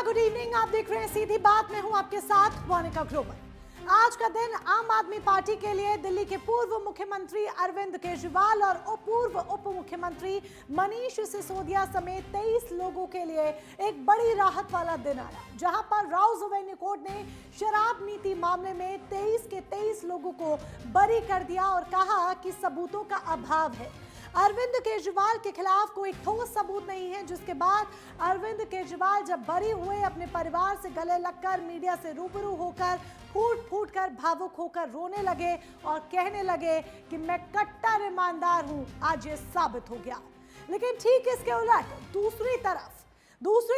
नमस्कार, good evening. आप देख रहे हैं सीधी बात। मैं हूं आपके साथ मोनिका ग्रोवर। आज का दिन आम आदमी पार्टी के लिए दिल्ली के पूर्व मुख्यमंत्री अरविंद केजरीवाल और पूर्व उप मुख्यमंत्री मनीष सिसोदिया समेत 23 लोगों के लिए एक बड़ी राहत वाला दिन आया, जहां पर राउज एवेन्यू कोर्ट ने शराब नीति मामले में 23 के 23 लोगों को बरी कर दिया और कहा कि सबूतों का अभाव है। अरविंद केजरीवाल के खिलाफ कोई ठोस सबूत नहीं है, जिसके बाद अरविंद केजरीवाल जब बरी हुए, अपने परिवार से गले लगकर मीडिया से रूबरू होकर फूट फूट कर भावुक होकर रोने लगे और कहने लगे कि मैं कट्टर ईमानदार हूं। आज ये साबित हो गया। लेकिन ठीक इसके उलट दूसरी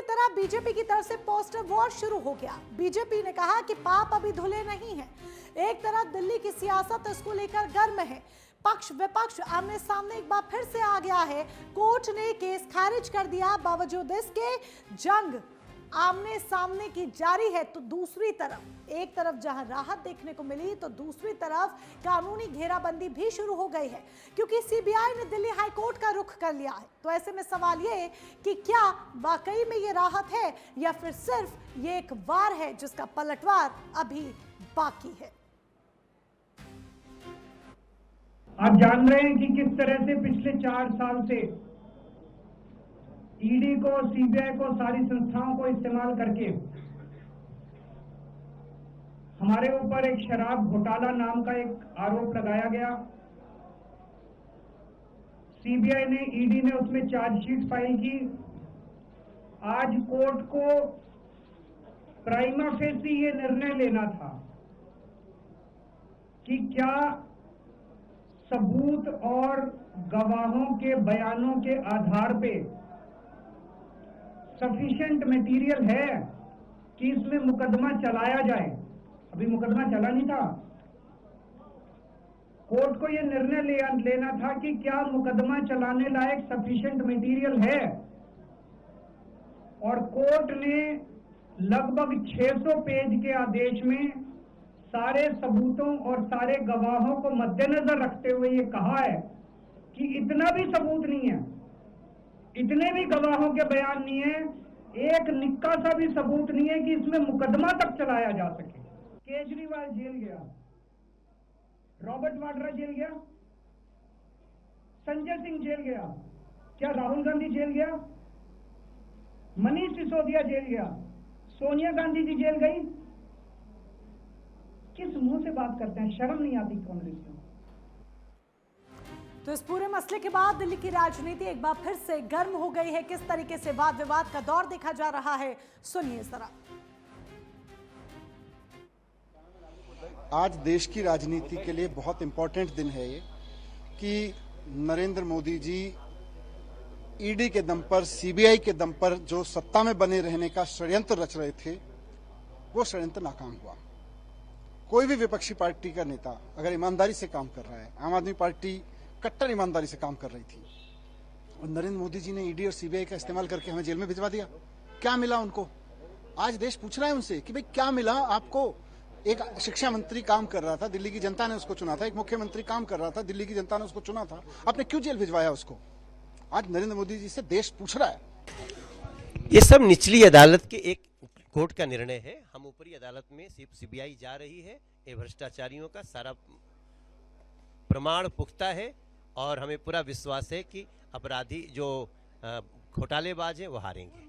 तरफ बीजेपी की तरफ से पोस्टर वॉर शुरू हो गया। बीजेपी ने कहा कि पाप अभी धुले नहीं हैं। एक तरफ दिल्ली की सियासत इसको लेकर गर्म है, पक्ष विपक्ष आमने सामने एक बार फिर से आ गया है। कोर्ट ने केस खारिज कर दिया, बावजूद इसके जंग आमने सामने की जारी है। तो दूसरी तरफ, एक तरफ जहां राहत देखने को मिली, तो दूसरी तरफ कानूनी घेराबंदी भी शुरू हो गई है, क्योंकि सीबीआई ने दिल्ली हाई कोर्ट का रुख कर लिया है। तो ऐसे में सवाल ये कि क्या वाकई में ये राहत है या फिर सिर्फ ये एक वार है जिसका पलटवार अभी बाकी है। आप जान रहे हैं कि किस तरह से पिछले 4 साल से ईडी को, सीबीआई को, सारी संस्थाओं को इस्तेमाल करके हमारे ऊपर एक शराब घोटाला नाम का एक आरोप लगाया गया। सीबीआई ने, ईडी ने उसमें चार्जशीट फाइल की। आज कोर्ट को प्राइमा फेसी ये निर्णय लेना था कि क्या सबूत और गवाहों के बयानों के आधार पे सफिशिएंट मटेरियल है कि इसमें मुकदमा चलाया जाए। अभी मुकदमा चला नहीं था। कोर्ट को यह निर्णय लेना था कि क्या मुकदमा चलाने लायक सफिशिएंट मटेरियल है, और कोर्ट ने लगभग 600 पेज के आदेश में सारे सबूतों और सारे गवाहों को मद्देनजर रखते हुए ये कहा है कि इतना भी सबूत नहीं है, इतने भी गवाहों के बयान नहीं है, एक निक्का सा भी सबूत नहीं है कि इसमें मुकदमा तक चलाया जा सके। केजरीवाल जेल गया, रॉबर्ट वाड्रा जेल गया, संजय सिंह जेल गया, क्या राहुल गांधी जेल गया, मनीष सिसोदिया जेल गया, सोनिया गांधी जी जेल गई। किस मुंह से बात करते हैं? शर्म नहीं आती कांग्रेस को? तो इस पूरे मसले के बाद दिल्ली की राजनीति एक बार फिर से गर्म हो गई है। किस तरीके से वाद विवाद का दौर देखा जा रहा है, सुनिए जरा। आज देश की राजनीति के लिए बहुत इंपॉर्टेंट दिन है ये कि नरेंद्र मोदी जी ईडी के दम पर, सीबीआई के दम पर जो सत्ता में बने रहने का षड्यंत्र रच रहे थे, वो षड्यंत्र नाकाम हुआ। कोई भी विपक्षी पार्टी का नेता अगर ईमानदारी से काम कर रहा है, आम आदमी पार्टी कट्टर ईमानदारी से काम कर रही थी, और नरेंद्र मोदी जी ने ईडी और सीबीआई का इस्तेमाल करके हमें जेल में भिजवा दिया। क्या मिला उनको? आज देश पूछ रहा है उनसे कि भाई क्या मिला आपको? एक शिक्षा मंत्री काम कर रहा था, दिल्ली की जनता ने उसको चुना था। एक मुख्यमंत्री काम कर रहा था, दिल्ली की जनता ने उसको चुना था। आपने क्यों जेल भिजवाया उसको? आज नरेंद्र मोदी जी से देश पूछ रहा है। ये सब निचली अदालत के एक कोर्ट का निर्णय है। हम ऊपरी अदालत में सीबीआई जा रही है। ये भ्रष्टाचारियों का सारा प्रमाण पुख्ता है और हमें पूरा विश्वास है कि अपराधी जो घोटालेबाज हैं वो हारेंगे।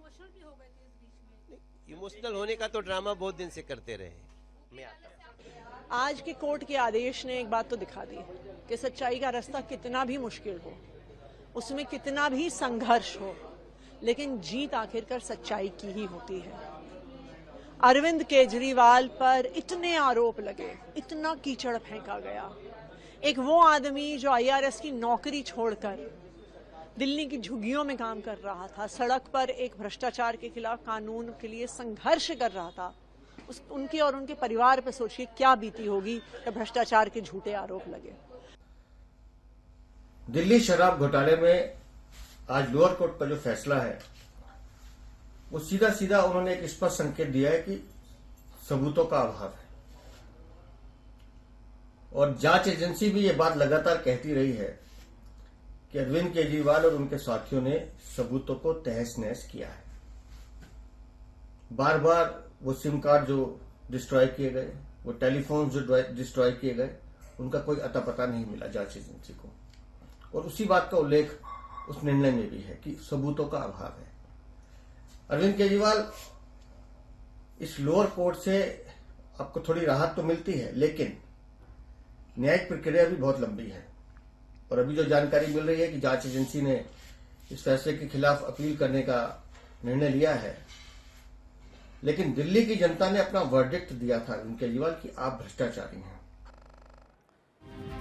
इमोशनल होने का तो ड्रामा बहुत दिन से करते रहे। मैं आता हूं। आज के कोर्ट के आदेश ने एक बात तो दिखा दी कि सच्चाई का रास्ता कितना भी मुश्किल हो, उसमें कितना भी संघर्ष हो, लेकिन जीत आखिरकार सच्चाई की ही होती है। अरविंद केजरीवाल पर इतने आरोप लगे, इतना कीचड़ फेंका गया। एक वो आदमी जो आईआरएस की नौकरी छोड़कर दिल्ली की झुग्गियों में काम कर रहा था, सड़क पर एक भ्रष्टाचार के खिलाफ कानून के लिए संघर्ष कर रहा था, उनके और उनके परिवार पे सोचिए क्या बीती होगी जब भ्रष्टाचार के झूठे आरोप लगे। दिल्ली शराब घोटाले में आज लोअर कोर्ट का जो फैसला है, वो सीधा सीधा उन्होंने एक स्पष्ट संकेत दिया है कि सबूतों का अभाव है, और जांच एजेंसी भी ये बात लगातार कहती रही है कि अरविंद केजरीवाल और उनके साथियों ने सबूतों को तहस नहस किया है। बार बार वो सिम कार्ड जो डिस्ट्रॉय किए गए, वो टेलीफोन जो डिस्ट्रॉय किए गए, उनका कोई अता पता नहीं मिला जांच एजेंसी को। और उसी बात का उल्लेख उस निर्णय में भी है कि सबूतों का अभाव है। अरविंद केजरीवाल, इस लोअर कोर्ट से आपको थोड़ी राहत तो मिलती है, लेकिन न्यायिक प्रक्रिया भी बहुत लंबी है। और अभी जो जानकारी मिल रही है कि जांच एजेंसी ने इस फैसले के खिलाफ अपील करने का निर्णय लिया है, लेकिन दिल्ली की जनता ने अपना वर्डिक्ट दिया था अरविंद केजरीवाल कि आप भ्रष्टाचारी हैं।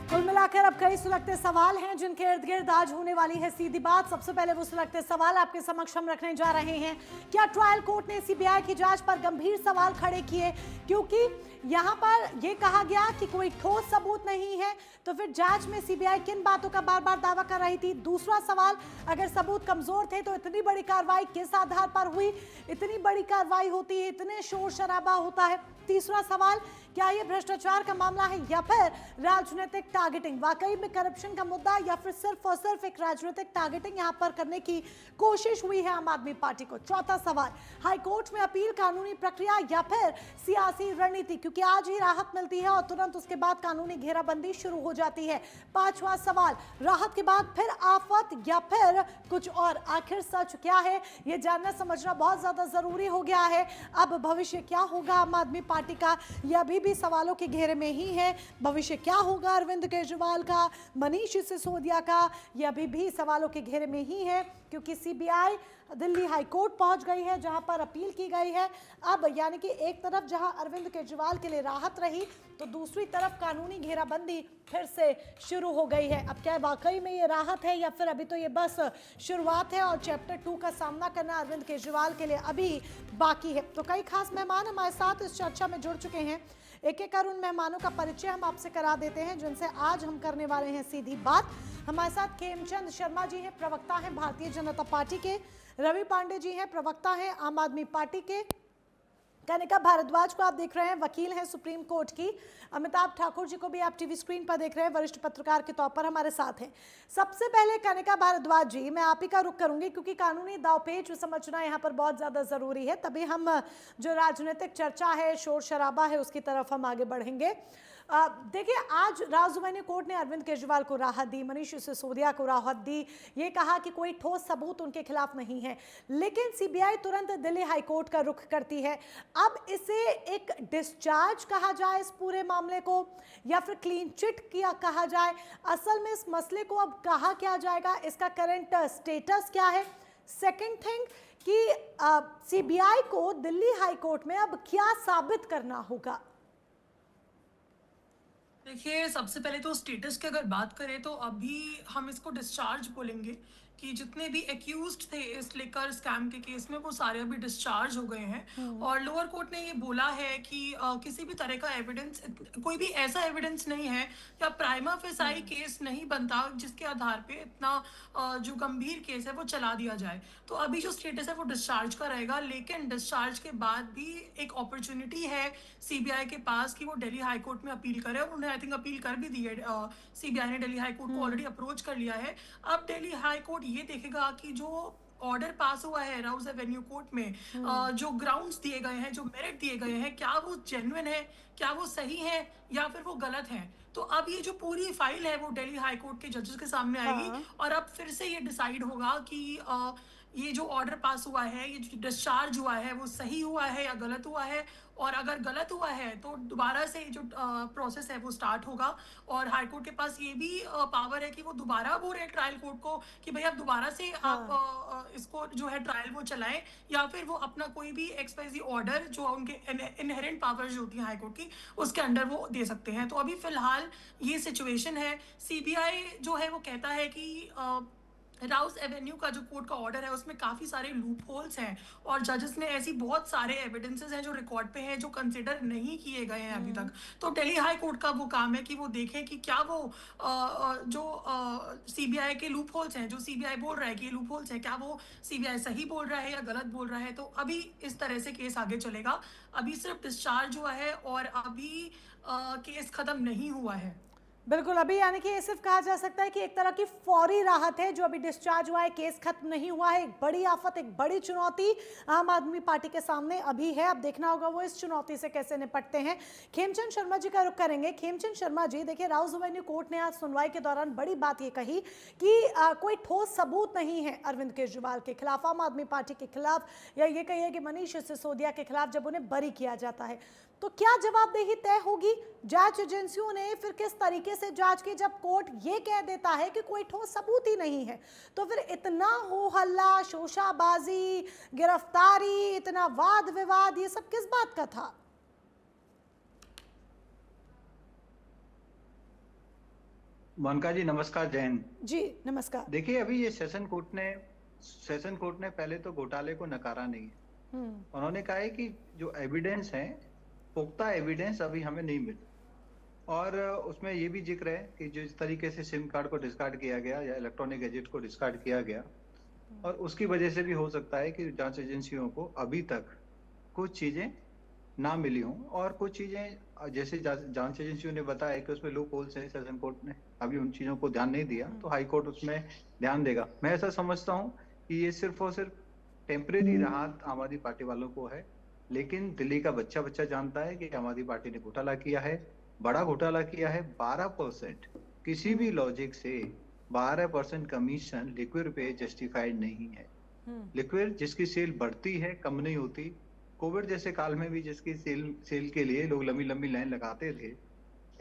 कुल मिलाकर अब कई सुलगते सवाल हैं जिनके इर्द गिर्द आज होने वाली है सीधी बात। सबसे पहले वो सुलगते सवाल आपके समक्ष हम रखने जा रहे हैं। क्या ट्रायल कोर्ट ने सीबीआई की जांच पर गंभीर सवाल खड़े किए? क्योंकि यहां पर यह कहा गया कि कोई ठोस सबूत नहीं है, तो फिर जांच में सीबीआई किन बातों का बार बार दावा कर रही थी? दूसरा सवाल, अगर सबूत कमजोर थे तो इतनी बड़ी कार्रवाई किस आधार पर हुई? इतनी बड़ी कार्रवाई होती है, इतने शोर शराबा होता है। तीसरा सवाल, क्या यह भ्रष्टाचार का मामला है या फिर राजनीतिक टारगेटिंग? वाकई में करप्शन का मुद्दा या फिर सिर्फ और सिर्फ एक राजनीतिक टारगेटिंग यहां पर करने की कोशिश हुई है आम आदमी पार्टी को? चौथा सवाल, हाईकोर्ट में अपील कानूनी प्रक्रिया या फिर सियासी रणनीति? क्योंकि आज ही राहत मिलती है और तुरंत उसके बाद कानूनी घेराबंदी शुरू हो जाती है। पांचवा सवाल, राहत के बाद फिर आफत या फिर कुछ और? आखिर सच क्या है, यह जानना समझना बहुत ज्यादा जरूरी हो गया है। अब भविष्य क्या होगा आम आदमी पार्टी का, यह अभी भी सवालों के घेरे में ही है। भविष्य क्या होगा अरविंद केजरीवाल का, मनीष सिसोदिया का, यह अभी भी सवालों के घेरे में ही है, क्योंकि सीबीआई दिल्ली हाई कोर्ट पहुंच गई है जहां पर अपील की गई है। अब यानी कि एक तरफ जहां अरविंद केजरीवाल के लिए राहत रही, तो दूसरी तरफ कानूनी घेराबंदी फिर से शुरू हो गई है। अब क्या वाकई में ये राहत है या फिर अभी तो ये बस शुरुआत है और चैप्टर 2 का सामना करना अरविंद केजरीवाल के लिए अभी बाकी है? तो कई खास मेहमान हमारे साथ इस चर्चा में जुड़ चुके हैं। एक एक कर उन मेहमानों का परिचय हम आपसे करा देते हैं जिनसे आज हम करने वाले हैं सीधी बात। हमारे साथ खेमचंद शर्मा जी हैं, प्रवक्ता हैं भारतीय जनता पार्टी के। रवि पांडे जी हैं, प्रवक्ता हैं आम आदमी पार्टी के। कनिका भारद्वाज को आप देख रहे हैं, वकील हैं सुप्रीम कोर्ट की। अमिताभ ठाकुर जी को भी आप टीवी स्क्रीन पर देख रहे हैं, वरिष्ठ पत्रकार के तौर पर हमारे साथ हैं। सबसे पहले कनिका भारद्वाज जी, मैं आप ही का रुख करूंगी क्योंकि कानूनी दावपेच समझना यहाँ पर बहुत ज़्यादा ज़रूरी है, तभी हम जो राजनीतिक चर्चा है, शोर शराबा है, उसकी तरफ हम आगे बढ़ेंगे। देखिए, आज राजधानी कोर्ट ने अरविंद केजरीवाल को राहत दी, मनीष सिसोदिया को राहत दी, ये कहा कि कोई ठोस सबूत उनके खिलाफ नहीं है, लेकिन सीबीआई तुरंत दिल्ली हाई कोर्ट का रुख करती है। अब इसे एक डिस्चार्ज कहा जाए इस पूरे मामले को, या फिर क्लीन चिट किया कहा जाए? असल में इस मसले को अब कहा क्या जाएगा, इसका करंट स्टेटस क्या है? सेकेंड थिंग कि सीबीआई को दिल्ली हाई कोर्ट में अब क्या साबित करना होगा? देखिए, सबसे पहले तो स्टेटस की अगर बात करें तो अभी हम इसको डिस्चार्ज बोलेंगे कि जितने भी एक्यूज्ड थे इस लेकर स्कैम के केस में वो सारे अभी डिस्चार्ज हो गए हैं। और लोअर कोर्ट ने ये बोला है कि किसी भी तरह का एविडेंस, कोई भी ऐसा एविडेंस नहीं है या प्राइमा फेसाई केस नहीं बनता जिसके आधार पे इतना जो गंभीर केस है वो चला दिया जाए। तो अभी जो स्टेटस है वो डिस्चार्ज का रहेगा, लेकिन डिस्चार्ज के बाद भी एक अपॉर्चुनिटी है सीबीआई के पास कि वो दिल्ली हाई कोर्ट में अपील करे, और उन्हें आई थिंक अपील कर भी दी है। सीबीआई ने दिल्ली हाई कोर्ट को ऑलरेडी अप्रोच कर लिया है। अब दिल्ली हाई कोर्ट ये देखेगा कि जो ऑर्डर पास हुआ है राउज एवेन्यू कोर्ट में, जो ग्राउंड्स दिए गए हैं, जो मेरिट दिए गए हैं, क्या वो जेन्युइन है, क्या वो सही है या फिर वो गलत है? तो अब ये जो पूरी फाइल है वो दिल्ली हाई कोर्ट के जजेस के सामने आएगी और अब फिर से ये डिसाइड होगा कि ये जो ऑर्डर पास हुआ है, ये जो डिस्चार्ज हुआ है, वो सही हुआ है या गलत हुआ है। और अगर गलत हुआ है तो दोबारा से जो प्रोसेस है वो स्टार्ट होगा। और हाई कोर्ट के पास ये भी पावर है कि वो दोबारा बोल रहे ट्रायल कोर्ट को कि भाई आप दोबारा से आप इसको जो है ट्रायल वो चलाएं, या फिर वो अपना कोई भी एक्सपायरी ऑर्डर जो उनके इनहेरेंट पावर्स जो होती है हाई कोर्ट की, उसके अंडर वो दे सकते हैं। तो अभी फिलहाल ये सिचुएशन है। सीबीआई जो है वो कहता है कि राउस एवेन्यू का जो कोर्ट का ऑर्डर है उसमें काफ़ी सारे लूप होल्स हैं और जजेस ने ऐसी बहुत सारे एविडेंसेस हैं जो रिकॉर्ड पे हैं जो कंसिडर नहीं किए गए हैं अभी तक। तो दिल्ली हाई कोर्ट का वो काम है कि वो देखें कि क्या वो जो सीबीआई के लूप होल्स हैं, जो सीबीआई बोल रहा है कि ये लूप होल्स हैं, क्या वो सीबीआई सही बोल रहा है या गलत बोल रहा है। तो अभी इस तरह से केस आगे चलेगा। अभी सिर्फ डिस्चार्ज हुआ है और अभी केस खत्म नहीं हुआ है। बिल्कुल, अभी यानी कि ये सिर्फ कहा जा सकता है कि एक तरह की फौरी राहत है जो अभी डिस्चार्ज हुआ है, केस खत्म नहीं हुआ है। एक बड़ी आफत, एक बड़ी चुनौती आम आदमी पार्टी के सामने अभी है। अब देखना होगा वो इस चुनौती से कैसे निपटते हैं। खेमचंद शर्मा जी का रुख करेंगे। खेमचंद शर्मा जी, देखिए, राउज एवेन्यू कोर्ट ने आज सुनवाई के दौरान बड़ी बात ये कही कि कोई ठोस सबूत नहीं है अरविंद केजरीवाल के खिलाफ, आम आदमी पार्टी के खिलाफ, या ये कहिए कि मनीष सिसोदिया के खिलाफ जब उन्हें बरी किया जाता है तो क्या जवाबदेही तय होगी? जांच एजेंसियों ने फिर किस तरीके से जांच की? जब कोर्ट ये कह देता है कि कोई ठोस सबूत ही नहीं है तो फिर इतना हो हल्ला, शोशाबाजी, गिरफ्तारी, इतना वाद विवाद, ये सब किस बात का था? मोनिका जी नमस्कार, जय हिंद जी नमस्कार। देखिए, अभी ये सेशन कोर्ट ने पहले तो घोटाले को नकारा नहीं है। उन्होंने कहा है कि जो एविडेंस है, पुख्ता एविडेंस अभी हमें नहीं मिली, और उसमें ये भी जिक्र है कि जिस तरीके से सिम कार्ड को डिस्कार्ड किया गया या इलेक्ट्रॉनिक गैजेट को डिस्कार्ड किया गया, और उसकी वजह से भी हो सकता है कि जांच एजेंसियों को अभी तक कुछ चीजें ना मिली हों, और कुछ चीजें जैसे जांच एजेंसियों ने बताया कि उसमें लूप होल्स है, सेशन कोर्ट ने अभी उन चीजों को ध्यान नहीं दिया, तो हाई कोर्ट उसमें ध्यान देगा। मैं ऐसा समझता हूँ कि ये सिर्फ और सिर्फ टेम्परेरी राहत आम आदमी पार्टी वालों को है, लेकिन दिल्ली का बच्चा जानता है कि आम आदमी पार्टी ने घोटाला किया है, बड़ा घोटाला किया है। 12% किसी भी लॉजिक से 12% कमीशन लिक्विड पे जस्टिफाइड नहीं है। लिक्विड जिसकी सेल बढ़ती है, कम नहीं होती। कोविड जैसे काल में भी जिसकी सेल के लिए लोग लंबी लाइन लगाते थे,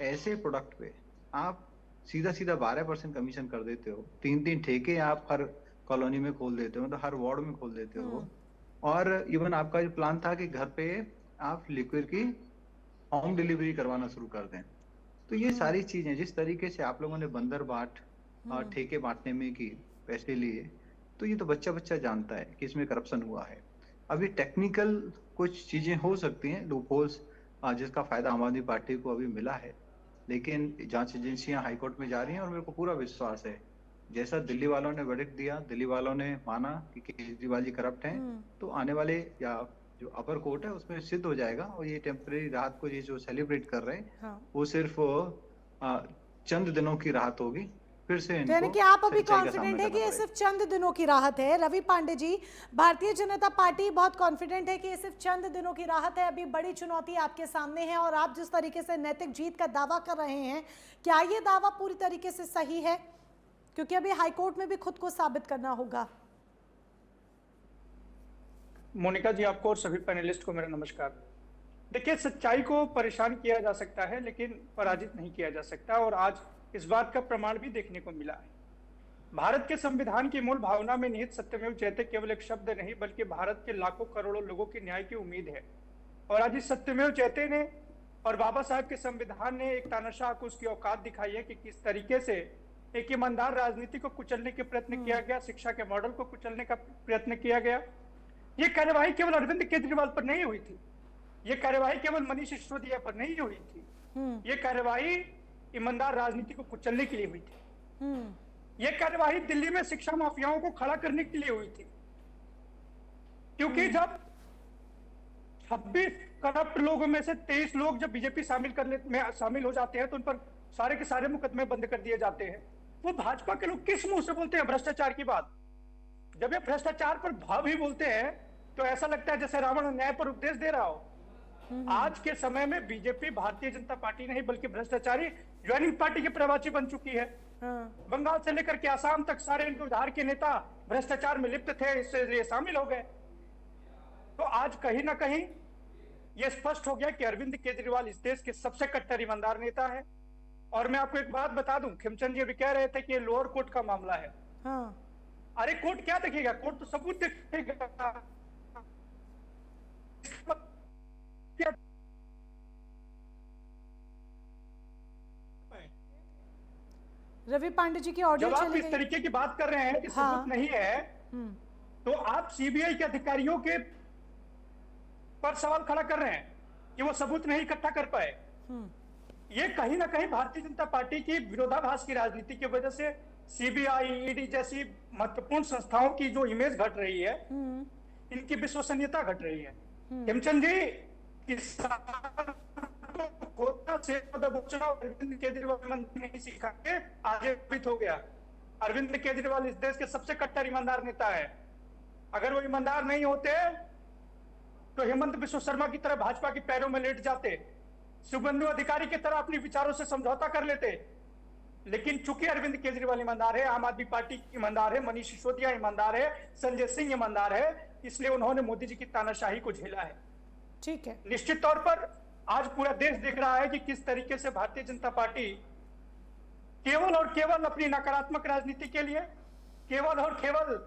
ऐसे प्रोडक्ट पे आप सीधा 12% कमीशन कर देते हो। 3 ठेके आप हर कॉलोनी में खोल देते हो, तो हर वार्ड में खोल देते हो, और इवन आपका जो प्लान था कि घर पे आप लिक्विड की होम डिलीवरी करवाना शुरू कर दें। तो ये सारी चीजें जिस तरीके से आप लोगों ने बंदर बाट और ठेके बांटने में की पैसे लिए, तो ये तो बच्चा जानता है कि इसमें करप्शन हुआ है। अभी टेक्निकल कुछ चीजें हो सकती हैं, लूप होल्स, जिसका फायदा आम आदमी पार्टी को अभी मिला है, लेकिन जांच एजेंसियां हाईकोर्ट में जा रही हैं, और मेरे को पूरा विश्वास है जैसा दिल्ली वालों ने वर्डिक्ट दिया, दिल्ली वालों ने माना कि केजरीवाल जी करप्ट हैं, तो आने वाले या जो अपर कोर्ट है उसमें सिद्ध हो जाएगा। और ये टेम्परेरी राहत को ये जो सेलिब्रेट कर रहे हैं, वो सिर्फ चंद दिनों की राहत होगी। फिर से यानी कि आप अभी कॉन्फिडेंट है कि ये सिर्फ चंद दिनों की राहत है। रवि पांडे जी, भारतीय जनता पार्टी बहुत कॉन्फिडेंट है कि ये सिर्फ चंद दिनों की राहत है। अभी बड़ी चुनौती आपके सामने है, और आप जिस तरीके से नैतिक जीत का दावा कर रहे हैं, क्या ये दावा पूरी तरीके से सही है? क्योंकि अभी हाईकोर्ट में भी खुद को साबित करना होगा। मोनिका जी, आपको और सभी पैनलिस्ट को मेरा नमस्कार। देखिए, सच्चाई को परेशान किया जा सकता है, लेकिन पराजित नहीं किया जा सकता, और आज इस बात का प्रमाण भी देखने को मिला है। भारत के संविधान की मूल भावना में निहित सत्यमेव जयते केवल एक शब्द नहीं, बल्कि भारत के लाखों करोड़ों लोगों की न्याय की उम्मीद है। और आज इस सत्यमेव जयते ने और बाबा साहब के संविधान ने एक तानाशाह को उसकी औकात दिखाई है कि किस तरीके से एक ईमानदार राजनीति को कुचलने के प्रयत्न किया गया, शिक्षा के मॉडल को कुचलने का प्रयत्न किया गया। ये कार्यवाही केवल अरविंद केजरीवाल पर नहीं हुई थी, ये कार्यवाही केवल मनीष सिसोदिया पर नहीं हुई थी, ये कार्यवाही ईमानदार राजनीति को कुचलने के लिए हुई थी। ये कार्यवाही दिल्ली में शिक्षा माफियाओं को खड़ा करने के लिए हुई थी, क्योंकि जब 26 करप्ट लोगों में से 23 लोग जब बीजेपी शामिल हो जाते हैं, तो उन पर सारे के सारे मुकदमे बंद कर दिए जाते हैं। वो भाजपा के लोग किस मुंह से बोलते हैं भ्रष्टाचार की बात? जब ये भ्रष्टाचार पर भाव ही बोलते हैं, तो ऐसा लगता है जैसे रावण न्याय पर उपदेश दे रहा हो। आज के समय में बीजेपी भारतीय जनता पार्टी नहीं, बल्कि भ्रष्टाचारी ज्वाइनिंग पार्टी की प्रवासी बन चुकी है। बंगाल से लेकर के आसाम तक सारे इनके उधार के नेता भ्रष्टाचार में लिप्त थे, इससे शामिल हो गए। तो आज कहीं ना कहीं यह स्पष्ट हो गया कि अरविंद केजरीवाल इस देश के सबसे कट्टर ईमानदार नेता है। और मैं आपको एक बात बता दूं, खेमचंद जी भी कह रहे थे कि ये लोअर कोर्ट का मामला है। अरे कोर्ट क्या देखेगा? कोर्ट तो सबूत देखेगा। रवि पांडे जी की ऑडियो जब आप इस तरीके की बात कर रहे हैं कि सबूत नहीं है, तो आप सीबीआई के अधिकारियों के पर सवाल खड़ा कर रहे हैं कि वो सबूत नहीं इकट्ठा कर पाए। ये कहीं ना कहीं भारतीय जनता पार्टी की विरोधाभास की राजनीति की वजह से सीबीआई, ईडी जैसी महत्वपूर्ण संस्थाओं की जो इमेज घट रही है, इनकी विश्वसनीयता घट रही है। हेमचंद जी, किसान को अरविंद केजरीवाल ईमानदारी नहीं सीखा के आज साबित हो गया। अरविंद केजरीवाल इस देश के सबसे कट्टर ईमानदार नेता है। अगर वो ईमानदार नहीं होते तो हेमंत बिश्व शर्मा की तरह भाजपा के पैरों में लेट जाते, शुभेंदु अधिकारी की तरह अपने विचारों से समझौता कर लेते। लेकिन चूंकि अरविंद केजरीवाल ईमानदार है, आम आदमी पार्टी ईमानदार है, मनीष सिसोदिया ईमानदार है, संजय सिंह ईमानदार है, इसलिए उन्होंने मोदी जी की तानाशाही को झेला है। ठीक है, निश्चित तौर पर आज पूरा देश देख रहा है कि किस तरीके से भारतीय जनता पार्टी केवल और केवल अपनी नकारात्मक राजनीति के लिए, केवल और केवल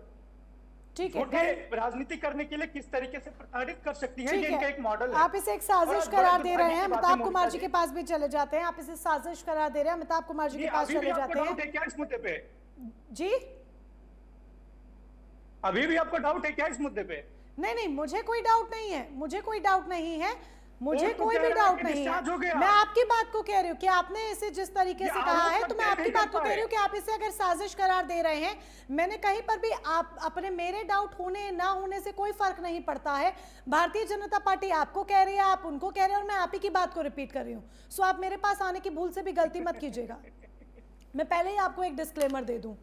ठीक है, राजनीति करने के लिए किस तरीके से प्रताड़ित कर सकती है, ये इनका एक मॉडल है। आप इसे एक साजिश करार दे रहे हैं। अमिताभ कुमार जी के पास भी चले जाते हैं। आप इसे साजिश करार दे रहे हैं, अमिताभ कुमार जी के पास चले जाते हैं। क्या इस मुद्दे पे जी, अभी भी आपको डाउट है क्या इस मुद्दे पे? नहीं, मुझे कोई डाउट नहीं है, मुझे कोई डाउट नहीं है, मुझे कोई भी डाउट नहीं है। मैं आपकी बात को कह रही हूँ कि आपने इसे जिस तरीके से कहा है, तो मैं आपकी बात को कह रही हूँ कि आप इसे अगर साजिश करार दे रहे हैं, मैंने कहीं पर भी आप अपने मेरे डाउट होने ना होने से कोई फर्क नहीं पड़ता है। भारतीय जनता पार्टी आपको कह रही है, आप उनको कह रहे हैं, और मैं आप ही की बात को रिपीट कर रही हूँ। सो आप मेरे पास आने की भूल से भी गलती मत कीजिएगा। मैं पहले ही आपको एक डिस्क्लेमर दे दूं।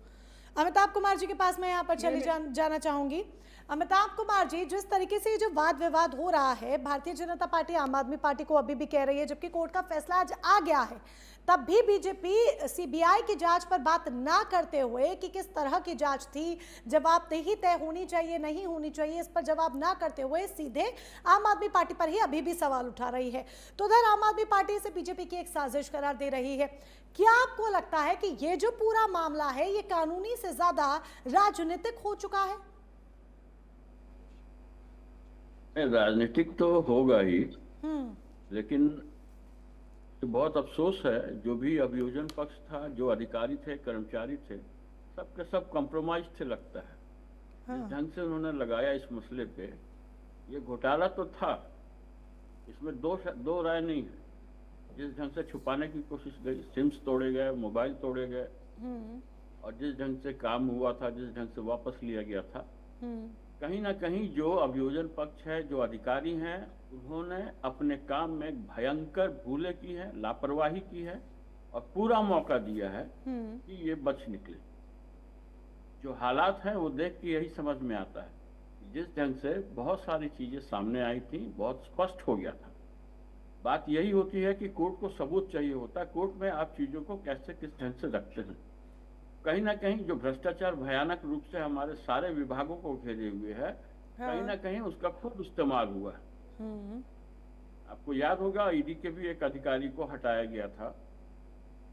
अमिताभ कुमार जी के पास मैं यहाँ पर चली जाना चाहूंगी। अमिताभ कुमार जी, जिस तरीके से जो वाद विवाद हो रहा है, भारतीय जनता पार्टी आम आदमी पार्टी को अभी भी कह रही है, जबकि कोर्ट का फैसला आज आ गया है, तब भी बीजेपी सीबीआई की जांच पर बात ना करते हुए कि किस तरह की जांच थी, जवाबदेही तय होनी चाहिए नहीं होनी चाहिए, इस पर जवाब ना करते हुए सीधे आम आदमी पार्टी पर ही अभी भी सवाल उठा रही है। तो उधर आम आदमी पार्टी से बीजेपी की एक साजिश करार दे रही है। क्या आपको लगता है कि ये जो पूरा मामला है, ये कानूनी से ज्यादा राजनीतिक हो चुका है? राजनीतिक तो होगा ही, लेकिन बहुत अफसोस है, जो भी अभियोजन पक्ष था, जो अधिकारी थे, कर्मचारी थे, सबके सब कंप्रोमाइज थे लगता है। जिस ढंग से उन्होंने लगाया इस मसले पे, ये घोटाला तो था, इसमें दो राय नहीं है। जिस ढंग से छुपाने की कोशिश गई, सिम्स तोड़े गए, मोबाइल तोड़े गए, और जिस ढंग से काम हुआ था, जिस ढंग से वापस लिया गया था, कहीं ना कहीं जो अभियोजन पक्ष है, जो अधिकारी हैं, उन्होंने अपने काम में भयंकर भूलें की है, लापरवाही की है, और पूरा मौका दिया है कि ये बच निकले। जो हालात हैं वो देख के यही समझ में आता है। जिस ढंग से बहुत सारी चीजें सामने आई थी, बहुत स्पष्ट हो गया था। बात यही होती है कि कोर्ट को सबूत चाहिए होता है। कोर्ट में आप चीजों को कैसे किस ढंग से रखते हैं। कहीं ना कहीं जो भ्रष्टाचार भयानक रूप से हमारे सारे विभागों को घेरे हुए है, कहीं ना कहीं उसका खूब इस्तेमाल हुआ है। आपको याद होगा, ईडी के भी एक अधिकारी को हटाया गया था,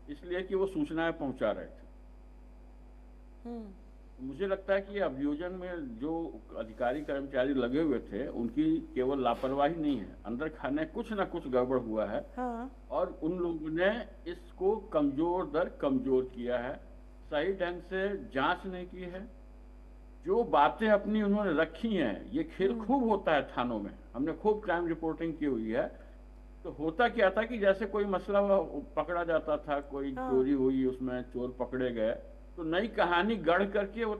इसलिए कि वो सूचनाएं पहुंचा रहे थे। मुझे लगता है कि ये अभियोजन में जो अधिकारी कर्मचारी लगे हुए थे, उनकी केवल लापरवाही नहीं है, अंदर खाने कुछ ना कुछ गड़बड़ हुआ है। और उन लोगों ने इसको कमजोर किया है, सही ढंग से जांच नहीं की है। जो बातें अपनी उन्होंने रखी हैं, ये खेल खूब होता है थानों में, हमने खूब क्राइम रिपोर्टिंग की हुई है। तो होता क्या था कि जैसे कोई मसला पकड़ा जाता था, कोई चोरी हुई, उसमें चोर पकड़े गए, तो नई कहानी गढ़ करके वो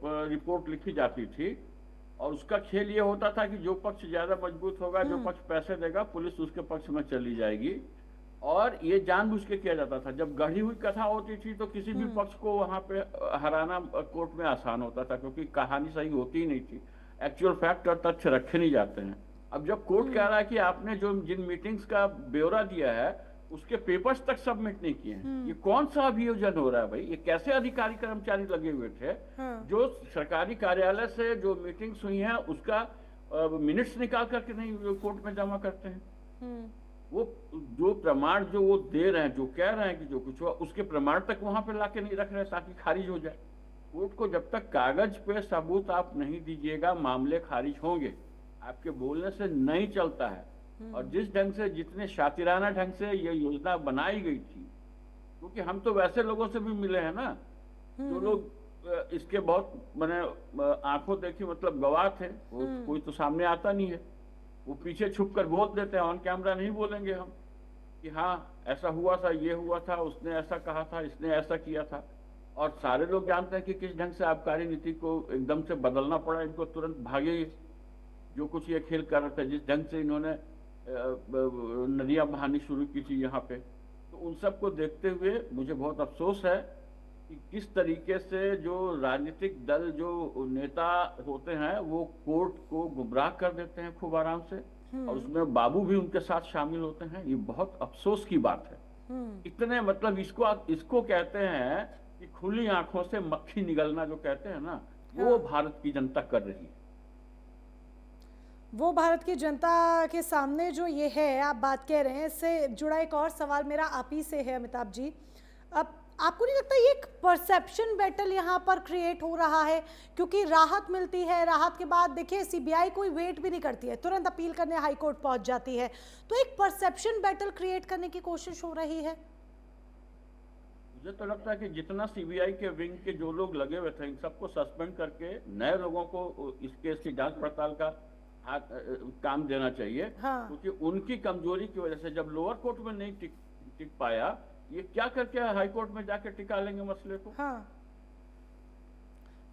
रिपोर्ट लिखी जाती थी। और उसका खेल ये होता था कि जो पक्ष ज्यादा मजबूत होगा, जो पक्ष पैसे देगा, पुलिस उसके पक्ष में चली जाएगी। और ये जानबूझ के किया जाता था। जब गढ़ी हुई कथा होती थी तो किसी भी पक्ष को वहां पे हराना कोर्ट में आसान होता था, क्योंकि कहानी सही होती ही नहीं थी, एक्चुअल फैक्ट और तथ्य रखे नहीं जाते हैं। अब जब कोर्ट कह रहा है कि आपने जो जिन मीटिंग्स का ब्यौरा दिया है, उसके पेपर्स तक सबमिट नहीं किए हैं, ये कौन सा अभियोजन हो रहा है भाई? ये कैसे अधिकारी कर्मचारी लगे हुए थे जो सरकारी कार्यालय से जो मीटिंग्स हुई हैं उसका मिनट्स निकाल करके नहीं कोर्ट में जमा करते हैं? वो जो प्रमाण जो वो दे रहे हैं, जो कह रहे हैं कि जो कुछ हुआ, उसके प्रमाण तक वहां पे लाके नहीं रख रहे ताकि खारिज हो जाए। कोर्ट को जब तक कागज पे सबूत आप नहीं दीजिएगा, मामले खारिज होंगे। आपके बोलने से नहीं चलता है। और जिस ढंग से, जितने शातिराना ढंग से ये योजना बनाई गई थी, क्योंकि हम तो वैसे लोगों से भी मिले हैं ना, जो लोग इसके बहुत मैंने आंखों देखी मतलब गवाह थे, कोई तो सामने आता नहीं है, वो पीछे छुप कर बोल देते हैं, ऑन कैमरा नहीं बोलेंगे हम कि हाँ ऐसा हुआ था, ये हुआ था, उसने ऐसा कहा था, इसने ऐसा किया था। और सारे लोग जानते हैं कि किस ढंग से आबकारी नीति को एकदम से बदलना पड़ा, इनको तुरंत भागे। जो कुछ ये खेल कर रहे थे, जिस ढंग से इन्होंने नदियां बहानी शुरू की थी यहाँ पे। तो उन सब को देखते हुए मुझे बहुत अफसोस है कि किस तरीके से जो राजनीतिक दल, जो नेता होते हैं, वो कोर्ट को गुमराह कर देते हैं खूब आराम से, और उसमें बाबू भी उनके साथ शामिल होते हैं। ये बहुत अफसोस की बात है। इतने मतलब इसको कहते हैं कि खुली आंखों से मक्खी निगलना, जो कहते हैं ना, वो भारत की जनता कर रही है। वो भारत की जनता के सामने जो ये है आप बात कह रहे हैं, इससे जुड़ा एक और सवाल मेरा आप ही से है अमिताभ जी। अब आपको नहीं लगता ये एक परसेप्शन बैटल यहाँ पर क्रिएट हो रहा है? क्योंकि राहत मिलती है, राहत के बाद देखिए सीबीआई कोई वेट भी नहीं करती है, तुरंत अपील करने हाई कोर्ट पहुंच जाती है, तो एक परसेप्शन बैटल क्रिएट करने की कोशिश हो रही है। मुझे तो लगता है कि जितना सीबीआई के विंग के जो लोग लगे हुए थे, इन सबको सस्पेंड करके नए लोगों को इस केस की जांच पड़ताल का काम देना चाहिए। क्योंकि उनकी कमजोरी की वजह से जब लोअर कोर्ट में नहीं टिक पाया, ये क्या करके हाई कोर्ट में जाके टिका लेंगे मसले को?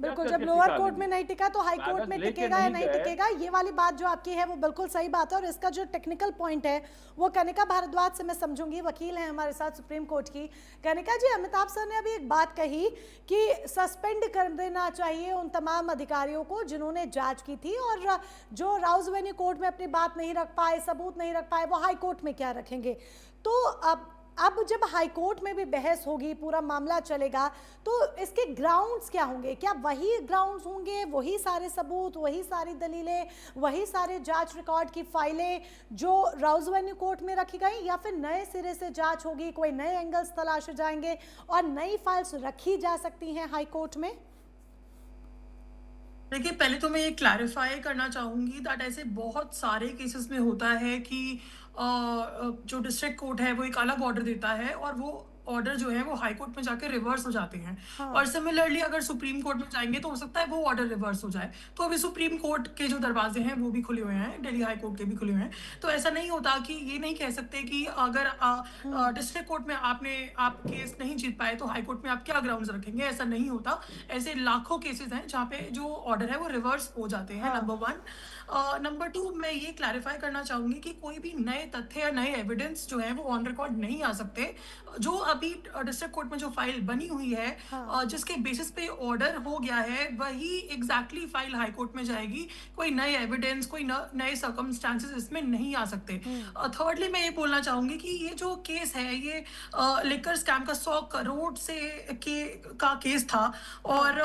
बिल्कुल, जब लोअर कोर्ट में नहीं टिका तो हाई कोर्ट में टिकेगा या नहीं टिकेगा, ये वाली बात जो आपकी है वो बिल्कुल सही बात है। और इसका जो टेक्निकल पॉइंट है वो कनिका भारद्वाज से मैं समझूंगी, वकील हैं हमारे साथ सुप्रीम कोर्ट की। कनिका जी, अमिताभ सर ने अभी एक बात कही कि सस्पेंड कर देना चाहिए उन तमाम अधिकारियों को जिन्होंने जांच की थी, और जो राउज एवेन्यू कोर्ट में अपनी बात नहीं रख पाए, सबूत नहीं रख पाए, वो हाई कोर्ट में क्या रखेंगे? तो अब जब हाई कोर्ट में भी बहस होगी, पूरा मामला चलेगा, तो इसके ग्राउंड्स क्या होंगे? क्या वही ग्राउंड्स होंगे, वही सारे सबूत, वही सारी दलीलें, वही सारे जांच रिकॉर्ड की फाइलें जो राउज एवेन्यू कोर्ट में रखी गई, या फिर नए सिरे से जांच होगी, कोई नए एंगल्स तलाशे जाएंगे और नई फाइल्स रखी जा सकती हैं हाई कोर्ट में? देखिए, पहले तो मैं ये क्लैरिफाई करना चाहूँगी दैट ऐसे बहुत सारे केसेस में होता है कि जो डिस्ट्रिक्ट कोर्ट है वो एक अलग ऑर्डर देता है और वो ऑर्डर जो है वो हाई कोर्ट में जाकर रिवर्स हो जाते हैं। और सिमिलरली अगर सुप्रीम कोर्ट में जाएंगे तो हो सकता है वो ऑर्डर रिवर्स हो जाए। तो अभी सुप्रीम कोर्ट के जो दरवाजे हैं वो भी खुले हुए हैं, दिल्ली हाई कोर्ट के भी खुले हुए हैं। तो ऐसा नहीं होता कि ये नहीं कह सकते कि अगर डिस्ट्रिक्ट कोर्ट में आप केस नहीं जीत पाए तो हाई कोर्ट में आप क्या ग्राउंड्स रखेंगे, ऐसा नहीं होता। ऐसे लाखों केसेस हैं जहाँ पे जो ऑर्डर है वो रिवर्स हो जाते हैं, नंबर 1। नंबर 2, मैं ये क्लैरिफाई करना चाहूंगी कि कोई भी नए तथ्य या नए एविडेंस जो है वो ऑन रिकॉर्ड नहीं आ सकते। जो अभी डिस्ट्रिक्ट कोर्ट में जो फाइल बनी हुई है, जिसके बेसिस पे ऑर्डर हो गया है, वही एग्जैक्टली फाइल हाई कोर्ट में जाएगी। कोई नए एविडेंस, कोई नए सर्कमस्टांसेस इसमें नहीं आ सकते। थर्डली मैं ये बोलना चाहूंगी कि ये जो केस है ये लिकर स्कैम का 100 करोड़ का केस था, और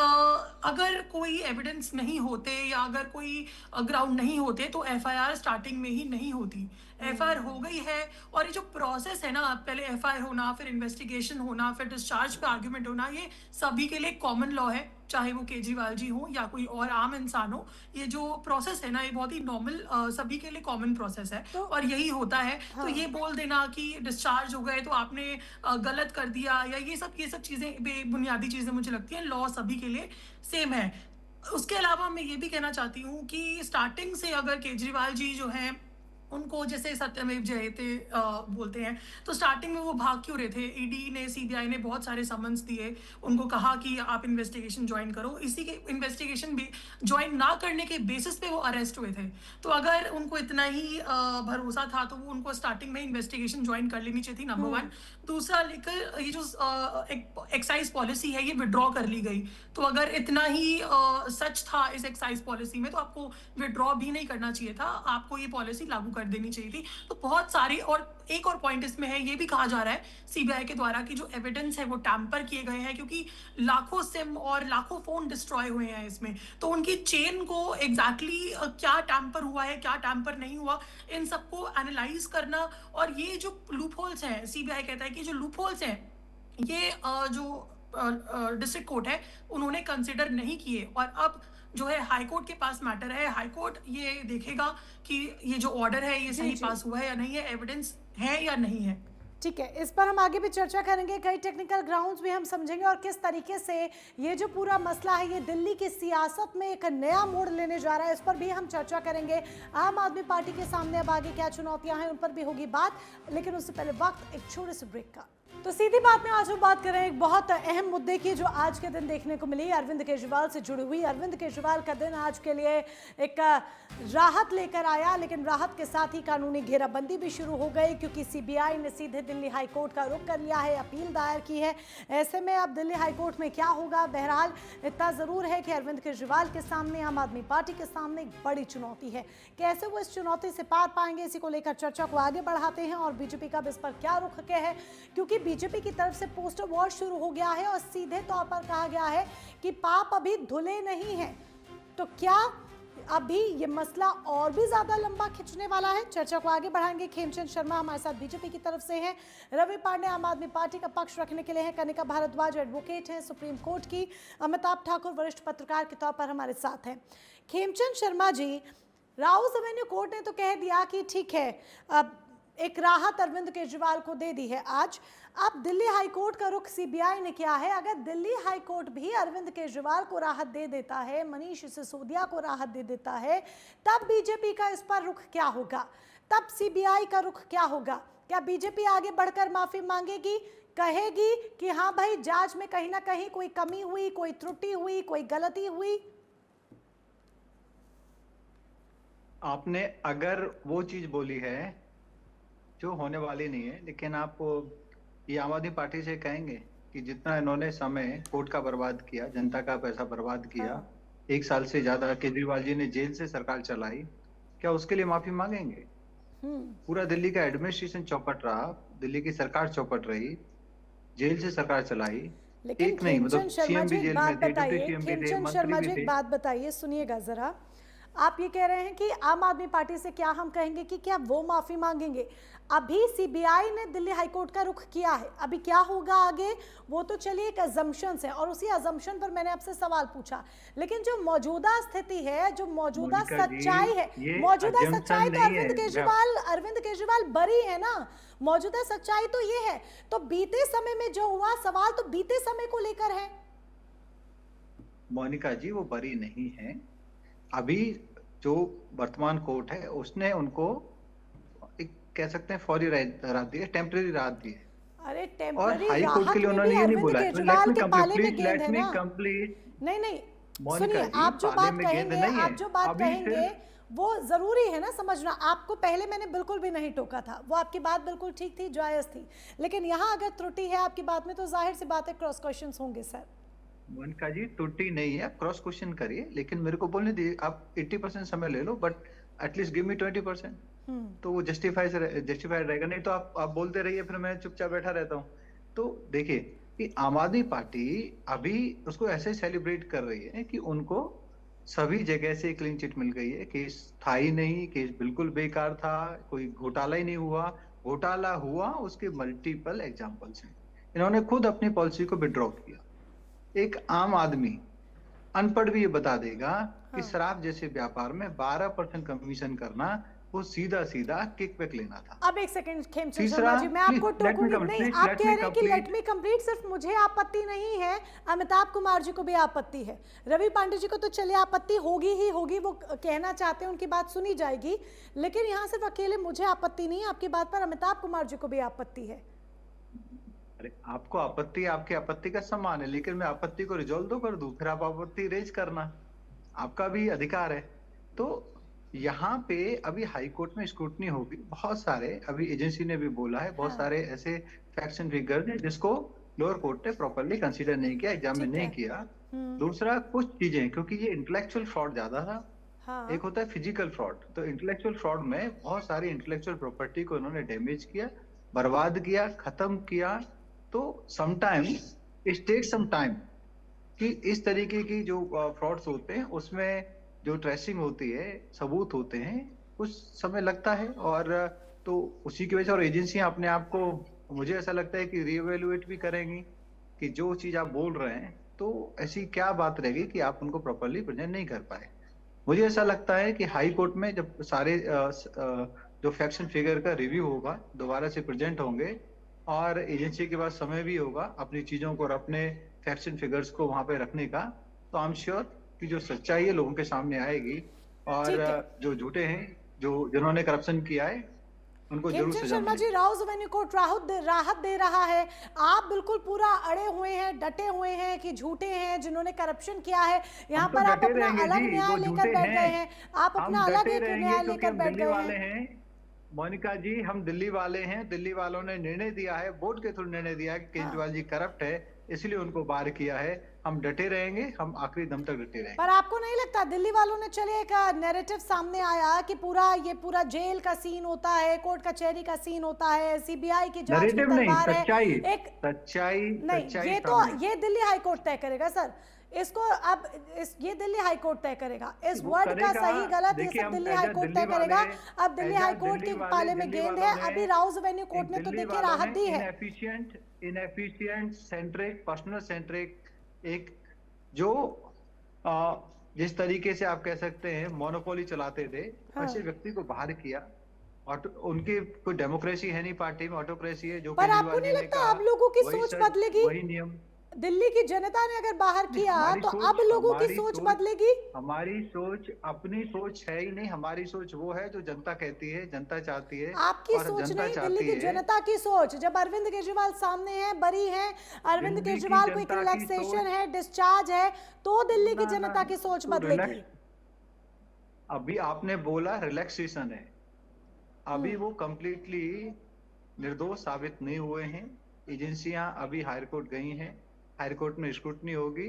अगर कोई एविडेंस नहीं होते या अगर कोई ग्राउंड नहीं होते तो एफआईआर स्टार्टिंग में ही नहीं होती। एफआईआर हो गई है, और ये जो प्रोसेस है ना, पहले एफआईआर होना, फिर इन्वेस्टिगेशन होना, फिर डिस्चार्ज पे आर्ग्यूमेंट होना, ये सभी के लिए कॉमन लॉ है, चाहे वो केजरीवाल जी हो या कोई और आम इंसान हो। ये जो प्रोसेस है ना, ये बहुत ही नॉर्मल, सभी के लिए कॉमन प्रोसेस है, और यही होता है। तो ये बोल देना कि डिस्चार्ज हो गए तो आपने गलत कर दिया, या ये सब चीजें बेबुनियादी चीजें मुझे लगती हैं। लॉ सभी के लिए सेम है। उसके अलावा मैं ये भी कहना चाहती हूँ कि स्टार्टिंग से अगर केजरीवाल जी जो हैं उनको जैसे सत्यमेव जयते बोलते हैं, तो स्टार्टिंग में वो भाग क्यों रहे थे? ईडी ने, सीबीआई ने बहुत सारे समन्स दिए, उनको कहा कि आप इन्वेस्टिगेशन ज्वाइन करो। इसी के इन्वेस्टिगेशन भी ज्वाइन ना करने के बेसिस पे वो अरेस्ट हुए थे। तो अगर उनको इतना ही भरोसा था तो वो उनको स्टार्टिंग में इन्वेस्टिगेशन ज्वाइन कर लेनी चाहिए थी, नंबर 1। दूसरा, लेकर ये जो एक्साइज पॉलिसी है ये विड्रॉ कर ली गई। तो अगर इतना ही सच था इस एक्साइज पॉलिसी में तो आपको विड्रॉ भी नहीं करना चाहिए था, आपको ये पॉलिसी लागू कर देनी चाहिए थी। तो बहुत सारी, और एक और पॉइंट इसमें है, ये भी कहा जा रहा है सीबीआई के द्वारा कि जो एविडेंस है वो टैम्पर किए गए हैं, क्योंकि लाखों सिम और लाखों फोन डिस्ट्रॉय हुए हैं इसमें। तो उनकी चेन को एग्जैक्टली क्या टैम्पर हुआ है, क्या टैम्पर नहीं हुआ, इन सबको एनालाइज करना। और ये जो लूप होल्स हैं, सीबीआई कहता है कि जो लूप होल्स हैं ये जो डिस्ट्रिक्ट कोर्ट है उन्होंने कंसिडर नहीं किए, और अब जो है हाई कोर्ट के पास मैटर है। हाई कोर्ट ये देखेगा कि ये जो ऑर्डर है ये सही पास हुआ है या नहीं है, एविडेंस है या नहीं है। ठीक है, इस पर हम आगे भी चर्चा करेंगे, कई टेक्निकल ग्राउंड्स भी हम समझेंगे, और किस तरीके से ये जो पूरा मसला है ये दिल्ली की सियासत में एक नया मोड़ लेने जा रहा है, इस पर भी हम चर्चा करेंगे। आम आदमी पार्टी के सामने अब आगे क्या चुनौतियां हैं उन पर भी होगी बात, लेकिन उससे पहले वक्त एक छोटे से ब्रेक का। तो सीधी बात में आज हम बात कर रहे हैं एक बहुत अहम मुद्दे की जो आज के दिन देखने को मिली अरविंद केजरीवाल से जुड़ी हुई। अरविंद केजरीवाल का दिन आज के लिए एक राहत लेकर आया, लेकिन राहत के साथ ही कानूनी घेराबंदी भी शुरू हो गई क्योंकि सीबीआई ने सीधे दिल्ली हाई कोर्ट का रुख कर लिया है, अपील दायर की है। ऐसे में अब दिल्ली हाई कोर्ट में क्या होगा? बहरहाल इतना जरूर है कि अरविंद केजरीवाल के सामने, आम आदमी पार्टी के सामने एक बड़ी चुनौती है। कैसे वो इस चुनौती से पार पाएंगे, इसी को लेकर चर्चा को आगे बढ़ाते हैं। और बीजेपी का इस पर क्या रुख है, क्योंकि बीजेपी की तरफ से पोस्टर वॉर शुरू हो गया है और सीधे तौर पर कहा गया है कि पाप अभी धुले नहीं है। तो क्या अभी ये मसला और भी ज्यादा लंबा खिंचने वाला है? चर्चा को आगे बढ़ाएंगे। खेमचंद शर्मा हमारे साथ बीजेपी की तरफ से हैं, रवि पांडे आम आदमी पार्टी का पक्ष रखने के लिए हैं, कनिका भारद्वाज एडवोकेट हैं सुप्रीम कोर्ट की, अमिताभ ठाकुर वरिष्ठ पत्रकार के तौर पर हमारे साथ हैं। Khemchand Sharma ji, Rouse Avenue court ने तो कह दिया कि ठीक है, अब एक राहत अरविंद केजरीवाल को दे दी है आज। अब दिल्ली हाई कोर्ट का रुख सीबीआई ने किया है। अगर दिल्ली हाई कोर्ट भी अरविंद केजरीवाल को राहत दे देता है, मनीष सिसोदिया को राहत दे देता है, तब बीजेपी का इस पर रुख क्या होगा? तब सीबीआई का रुख क्या होगा? क्या बीजेपी आगे बढ़कर माफी मांगेगी, कहेगी कि हाँ भाई जांच में कहीं ना कहीं कोई कमी हुई, कोई त्रुटि हुई, कोई गलती हुई? आपने अगर वो चीज बोली है जो होने वाली नहीं है, लेकिन आप ये आम आदमी पार्टी से कहेंगे कि जितना इन्होंने समय कोर्ट का बर्बाद किया, जनता का पैसा बर्बाद किया, 1 साल से ज्यादा केजरीवाल जी ने जेल से सरकार चलाई, क्या उसके लिए माफी मांगेंगे? पूरा दिल्ली का एडमिनिस्ट्रेशन चौपट रहा, दिल्ली की सरकार चौपट रही, जेल से सरकार चलाई। एक नहीं, मतलब सीएम भी जेल में थे, डिप्टी सीएम भी थे, मंत्री भी थे। बात बताइए, सुनिएगा जरा। आप ये कह रहे हैं कि आम आदमी पार्टी से क्या हम कहेंगे कि क्या वो माफी मांगेंगे? अभी सीबीआई ने दिल्ली हाईकोर्ट का रुख किया है, अभी क्या होगा आगे वो तो चलिए एक अजम्पशंस है और उसी अजम्पशन पर मैंने आपसे सवाल पूछा। लेकिन जो मौजूदा स्थिति है, जो मौजूदा सच्चाई है, मौजूदा सच्चाई तो अरविंद केजरीवाल बरी है ना, मौजूदा सच्चाई तो ये है। तो बीते समय में जो हुआ, सवाल तो बीते समय को लेकर है। मोनिका जी, वो बरी नहीं है। अभी जो वर्तमान कोर्ट है उसने उनको एक कह सकते हैं फौरी राहत दी है, टेम्परेरी राहत दी है। अरे और हाई कोर्ट के लिए उन्होंने ये नहीं बोला लेट मी कंप्लीट। नहीं, सुनिए, आप जो बात कहेंगे वो जरूरी है ना समझना। आपको पहले मैंने बिल्कुल भी नहीं टोका था, वो आपकी बात बिल्कुल ठीक थी, जायज थी। लेकिन यहाँ अगर त्रुटि है आपकी बात में तो जाहिर सी बात है क्रॉस क्वेश्चंस होंगे सर। मोनिका जी, त्रुटि नहीं है, क्रॉस क्वेश्चन करिए, लेकिन मेरे को बोलने दीजिए। आप 80% समय ले लो, बट एटलीस्ट गिव मी 20%, तो वो जस्टिफाइड रहेगा। नहीं तो आप बोलते रहिए, फिर मैं चुपचाप बैठा रहता हूँ। तो देखिए कि आम आदमी पार्टी अभी उसको ऐसे सेलिब्रेट कर रही है कि उनको सभी जगह से क्लीन चिट मिल गई है, केस था ही नहीं, केस बिल्कुल बेकार था, कोई घोटाला ही नहीं हुआ। घोटाला हुआ, उसके मल्टीपल एग्जाम्पल्स हैं। इन्होंने खुद अपनी पॉलिसी को विड्रॉ किया। एक आम आदमी अनपढ़ भी ये बता देगा कि शराब जैसे व्यापार में 12% कमीशन करना वो सीधा किकबैक लेना था। अब एक सेकंड खेमचंद शर्मा जी, मैं आपको टोकूंगी नहीं। आप कह रहे हैं कि लेट मी कंप्लीट, सिर्फ मुझे आपत्ति नहीं है, अमिताभ कुमार जी को भी आपत्ति है, रवि पांडे जी को तो चलिए आपत्ति होगी ही होगी, वो कहना चाहते हैं, उनकी बात सुनी जाएगी। लेकिन यहाँ सिर्फ अकेले मुझे आपत्ति नहीं है, आपकी बात पर अमिताभ कुमार जी को भी आपत्ति है। अरे आपको आपत्ति, आपकी आपत्ति का सम्मान है, लेकिन मैं आपत्ति को रिजॉल्व तो कर दूं, फिर आप आपत्ति रेज करना आपका भी अधिकार है। तो यहाँ पे अभी हाई कोर्ट में स्क्रूटनी होगी। बहुत सारे, अभी एजेंसी ने भी बोला है, बहुत सारे ऐसे फैक्ट्स एंड फिगर्स हैं जिसको लोअर कोर्ट ने प्रॉपर्ली कंसीडर नहीं किया, एग्जामिन नहीं किया। दूसरा, कुछ चीजें, क्योंकि ये इंटेलेक्चुअल फ्रॉड ज्यादा था, एक होता है फिजिकल फ्रॉड। तो इंटेलेक्चुअल फ्रॉड में बहुत सारी इंटेलेक्चुअल प्रॉपर्टी को उन्होंने डैमेज किया, बर्बाद किया, खत्म किया। तो sometimes it take some time कि इस तरीके की जो फ्रॉड्स होते हैं उसमें जो ट्रेसिंग होती है, सबूत होते हैं, कुछ समय लगता है। और तो उसी की वजह से और एजेंसियां अपने आप को, मुझे ऐसा लगता है कि रीएवैल्यूएट भी करेंगी कि जो चीज आप बोल रहे हैं तो ऐसी क्या बात रहेगी कि आप उनको प्रॉपर्ली प्रेजेंट नहीं कर पाए। मुझे ऐसा लगता है कि हाई कोर्ट में जब सारे जो फैक्ट्स एंड फिगर का रिव्यू होगा, दोबारा से प्रेजेंट होंगे और एजेंसी के पास समय भी होगा अपनी चीजों को और अपने फैक्ट्स एंड फिगर्स को वहां पे रखने का, तो आई एम श्योर कि जो सच्चाई है लोगों के सामने आएगी। और जो झूठे हैं, जो जिन्होंने करप्शन किया है, उनको जरूर हेमचंद सजा शर्मा मिले। जी, राउज एवेन्यू कोर्ट राहत दे रहा है, आप बिल्कुल पूरा अड़े हुए हैं, डटे हुए हैं कि झूठे हैं जिन्होंने करप्शन किया है। यहाँ हम तो पर आप डटे अपना रहेंगे अलग जी, न्याय वो लेकर झूठे बैठ गए हैं। हैं, आप हम अपना अलग डटे एक रहेंगे न्याय क्योंकि लेकर हम बैठ दिल्ली गए वाले हैं। हैं। मोनिका जी, हम दिल्ली वाले हैं, दिल्ली वालों ने निर्णय दिया है, बोर्ड के थ्रू निर्णय दिया है कि केजरीवाल जी करप्ट है, इसलिए उनको बाहर किया है। हम डटे रहेंगे, हम आखिरी दम तक डटे रहेंगे। पर आपको नहीं लगता दिल्ली वालों ने, चलिए एक नैरेटिव सामने आया कि ये पूरा जेल का सीन होता है, कोर्ट कचहरी का सीन होता है, सीबीआई की जांच की नैरेटिव नहीं, तलवार है, सच्चाई, एक सच्चाई नहीं, ये तो सामने। ये दिल्ली हाईकोर्ट तय करेगा सर इसको। अब ये दिल्ली हाईकोर्ट तय करेगा, इस वो वर्ड का करेगा। सही गलत ये देखिए, सब हम Delhi as a high court Delhi तय करेगा। वाले, अब दिल्ली एज अ हाईकोर्ट के दिल्ली वाले, पाले में दिल्ली गेंद वालों है। ने- अभी राउज एवेन्यू कोर्ट ने तो दिल्ली देखिए वालों राहत ने दी है। इनएफिशिएंट सेंट्रिक, पर्सनल सेंट्रिक, एक जो जिस तरीके से आप कह सकते हैं मोनोपोली चलाते थे, ऐसे व्यक्ति को बाहर किया। और उनकी कोई डेमोक्रेसी है नहीं पार्टी में, ऑटोक्रेसी है। जो पर आपको केजरीवाल नहीं जी ने लगता कहा, अब लोगों की वही सोच सच, बदलेगी? वही नियम। दिल्ली की जनता ने अगर बाहर किया हमारी तो सोच- अब लोगों की हमारी सोच सोच- बदलेगी? हमारी सोच अपनी सोच है ही नहीं। हमारी सोच वो है जो जनता कहती है, जनता चाहती है। आपकी और सोच जनता नहीं, चाहती दिल्ली की है- जनता की सोच। जब अरविंद केजरीवाल सामने है, बरी हैं, अरविंद दिल्ली की केजरीवाल को एक जनता की रिलैक्सेशन सोच- है, डिस्चार्ज है, तो दिल्ली की ना, जनता ना, की सोच तो बदलेगी। रिलैक्स- अभी आपने बोला रिलैक्सेशन है, अभी वो कंप्लीटली निर्दोष साबित नहीं हुए हैं। एजेंसियां अभी हाई कोर्ट गई हैं, हाई कोर्ट में स्क्रूटनी होगी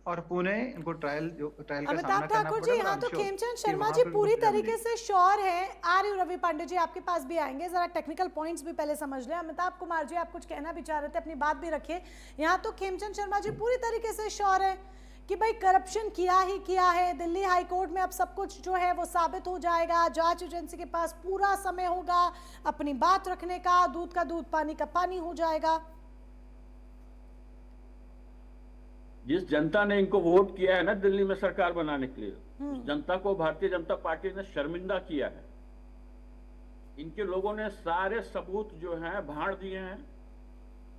और पुणे इनको ट्रायल का सामना अमिताभ करना ठाकुर जी, पड़ेगा। यहाँ तो I'm sure खेमचंद कि शर्मा वहाँ जी पे पूरी उनको तरीके से श्योर हैं। आर्य रवि पांडे जी आपके पास भी आएंगे, जरा टेक्निकल पॉइंट्स भी पहले समझ लें। अमिताभ कुमार जी, आप कुछ कहना भी चाह रहे थे, अपनी बात भी रखिए। यहाँ तो खेमचंद शर्मा जी पूरी तरीके से श्योर है कि भाई करप्शन किया ही किया है। दिल्ली हाई कोर्ट में अब सब कुछ जो है वो साबित हो जाएगा, जांच एजेंसी के पास पूरा समय होगा अपनी बात रखने का, दूध का दूध पानी का पानी हो जाएगा। जिस जनता ने इनको वोट किया है ना दिल्ली में सरकार बनाने के लिए, उस जनता को भारतीय जनता पार्टी ने शर्मिंदा किया है। इनके लोगों ने सारे सबूत जो हैं भाड़ दिए हैं।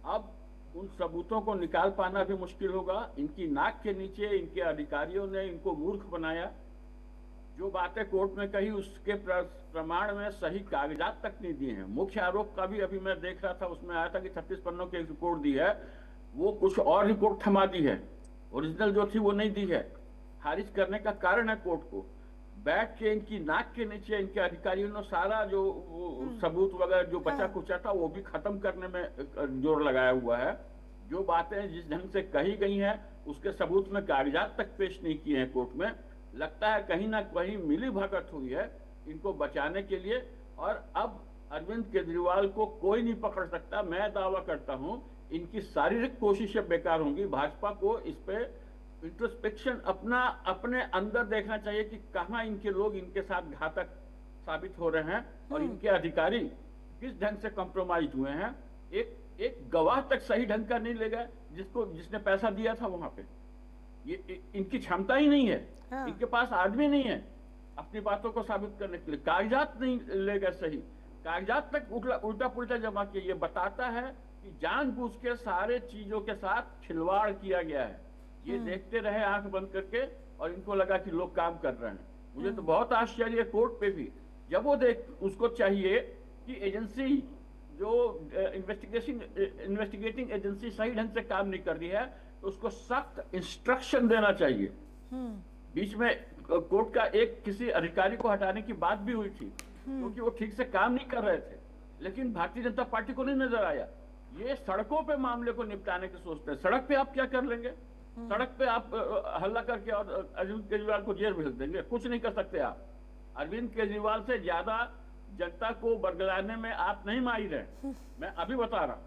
अब उन सबूतों को निकाल पाना भी मुश्किल होगा। इनकी नाक के नीचे इनके अधिकारियों ने इनको मूर्ख बनाया। जो बातें कोर्ट में कही उसके प्रमाण में सही कागजात तक नहीं दिए हैं। मुख्य आरोप का भी अभी मैं देख रहा था, उसमें आया था कि 36 पन्नों की एक रिपोर्ट दी है, वो कुछ और रिपोर्ट थमा दी है, ओरिजिनल जो थी वो नहीं दी है। खारिज करने का कारण है कोर्ट को। बैठ के इनकी नाक के नीचे इनके अधिकारियों ने सारा जो सबूत वगैरह जो बचा कुचा था वो भी खत्म करने में जोर लगाया हुआ है। जो बातें जिस ढंग से कही गई हैं उसके सबूत में कागजात तक पेश नहीं किए हैं कोर्ट में। लगता है कहीं ना कहीं मिली भगत हुई है इनको बचाने के लिए। और अब अरविंद केजरीवाल को कोई नहीं पकड़ सकता। मैं दावा करता हूं इनकी शारीरिक कोशिशें बेकार होंगी। भाजपा को इस पे इंट्रोस्पेक्शन अपने अंदर देखना चाहिए कि कहां इनके लोग इनके साथ घातक साबित हो रहे हैं और इनके अधिकारी किस ढंग से कॉम्प्रोमाइज हुए हैं। एक गवाह तक सही ढंग का नहीं ले गए जिसने पैसा दिया था वहां पे। ये इनकी क्षमता ही नहीं है। इनके पास आदमी नहीं है अपनी बातों को साबित करने के लिए। कागजात नहीं ले गए सही, कागजात तक उल्टा पुल्टा जमा किया। ये बताता है कि जानबूझ के सारे चीजों के साथ खिलवाड़ किया गया है। ये देखते रहे आंख बंद करके और इनको लगा कि लोग काम कर रहे हैं। मुझे तो बहुत आश्चर्य है कोर्ट पे भी, जब वो उसको चाहिए कि एजेंसी जो इन्वेस्टिगेटिंग एजेंसी सही ढंग से काम नहीं कर रही है तो उसको सख्त इंस्ट्रक्शन देना चाहिए। बीच में कोर्ट का एक किसी अधिकारी को हटाने की बात भी हुई थी क्योंकि वो ठीक से काम नहीं कर रहे थे, लेकिन भारतीय जनता पार्टी को नहीं नजर आया। ये सड़कों पे मामले को निपटाने की सोचते हैं। सड़क पे आप क्या कर लेंगे? सड़क पे आप हल्ला करके और अरविंद केजरीवाल को जेल भेज देंगे? कुछ नहीं कर सकते आप। अरविंद केजरीवाल से ज्यादा जनता को बरगलाने में आप नहीं माहिर हैं। मैं अभी बता रहा हूं,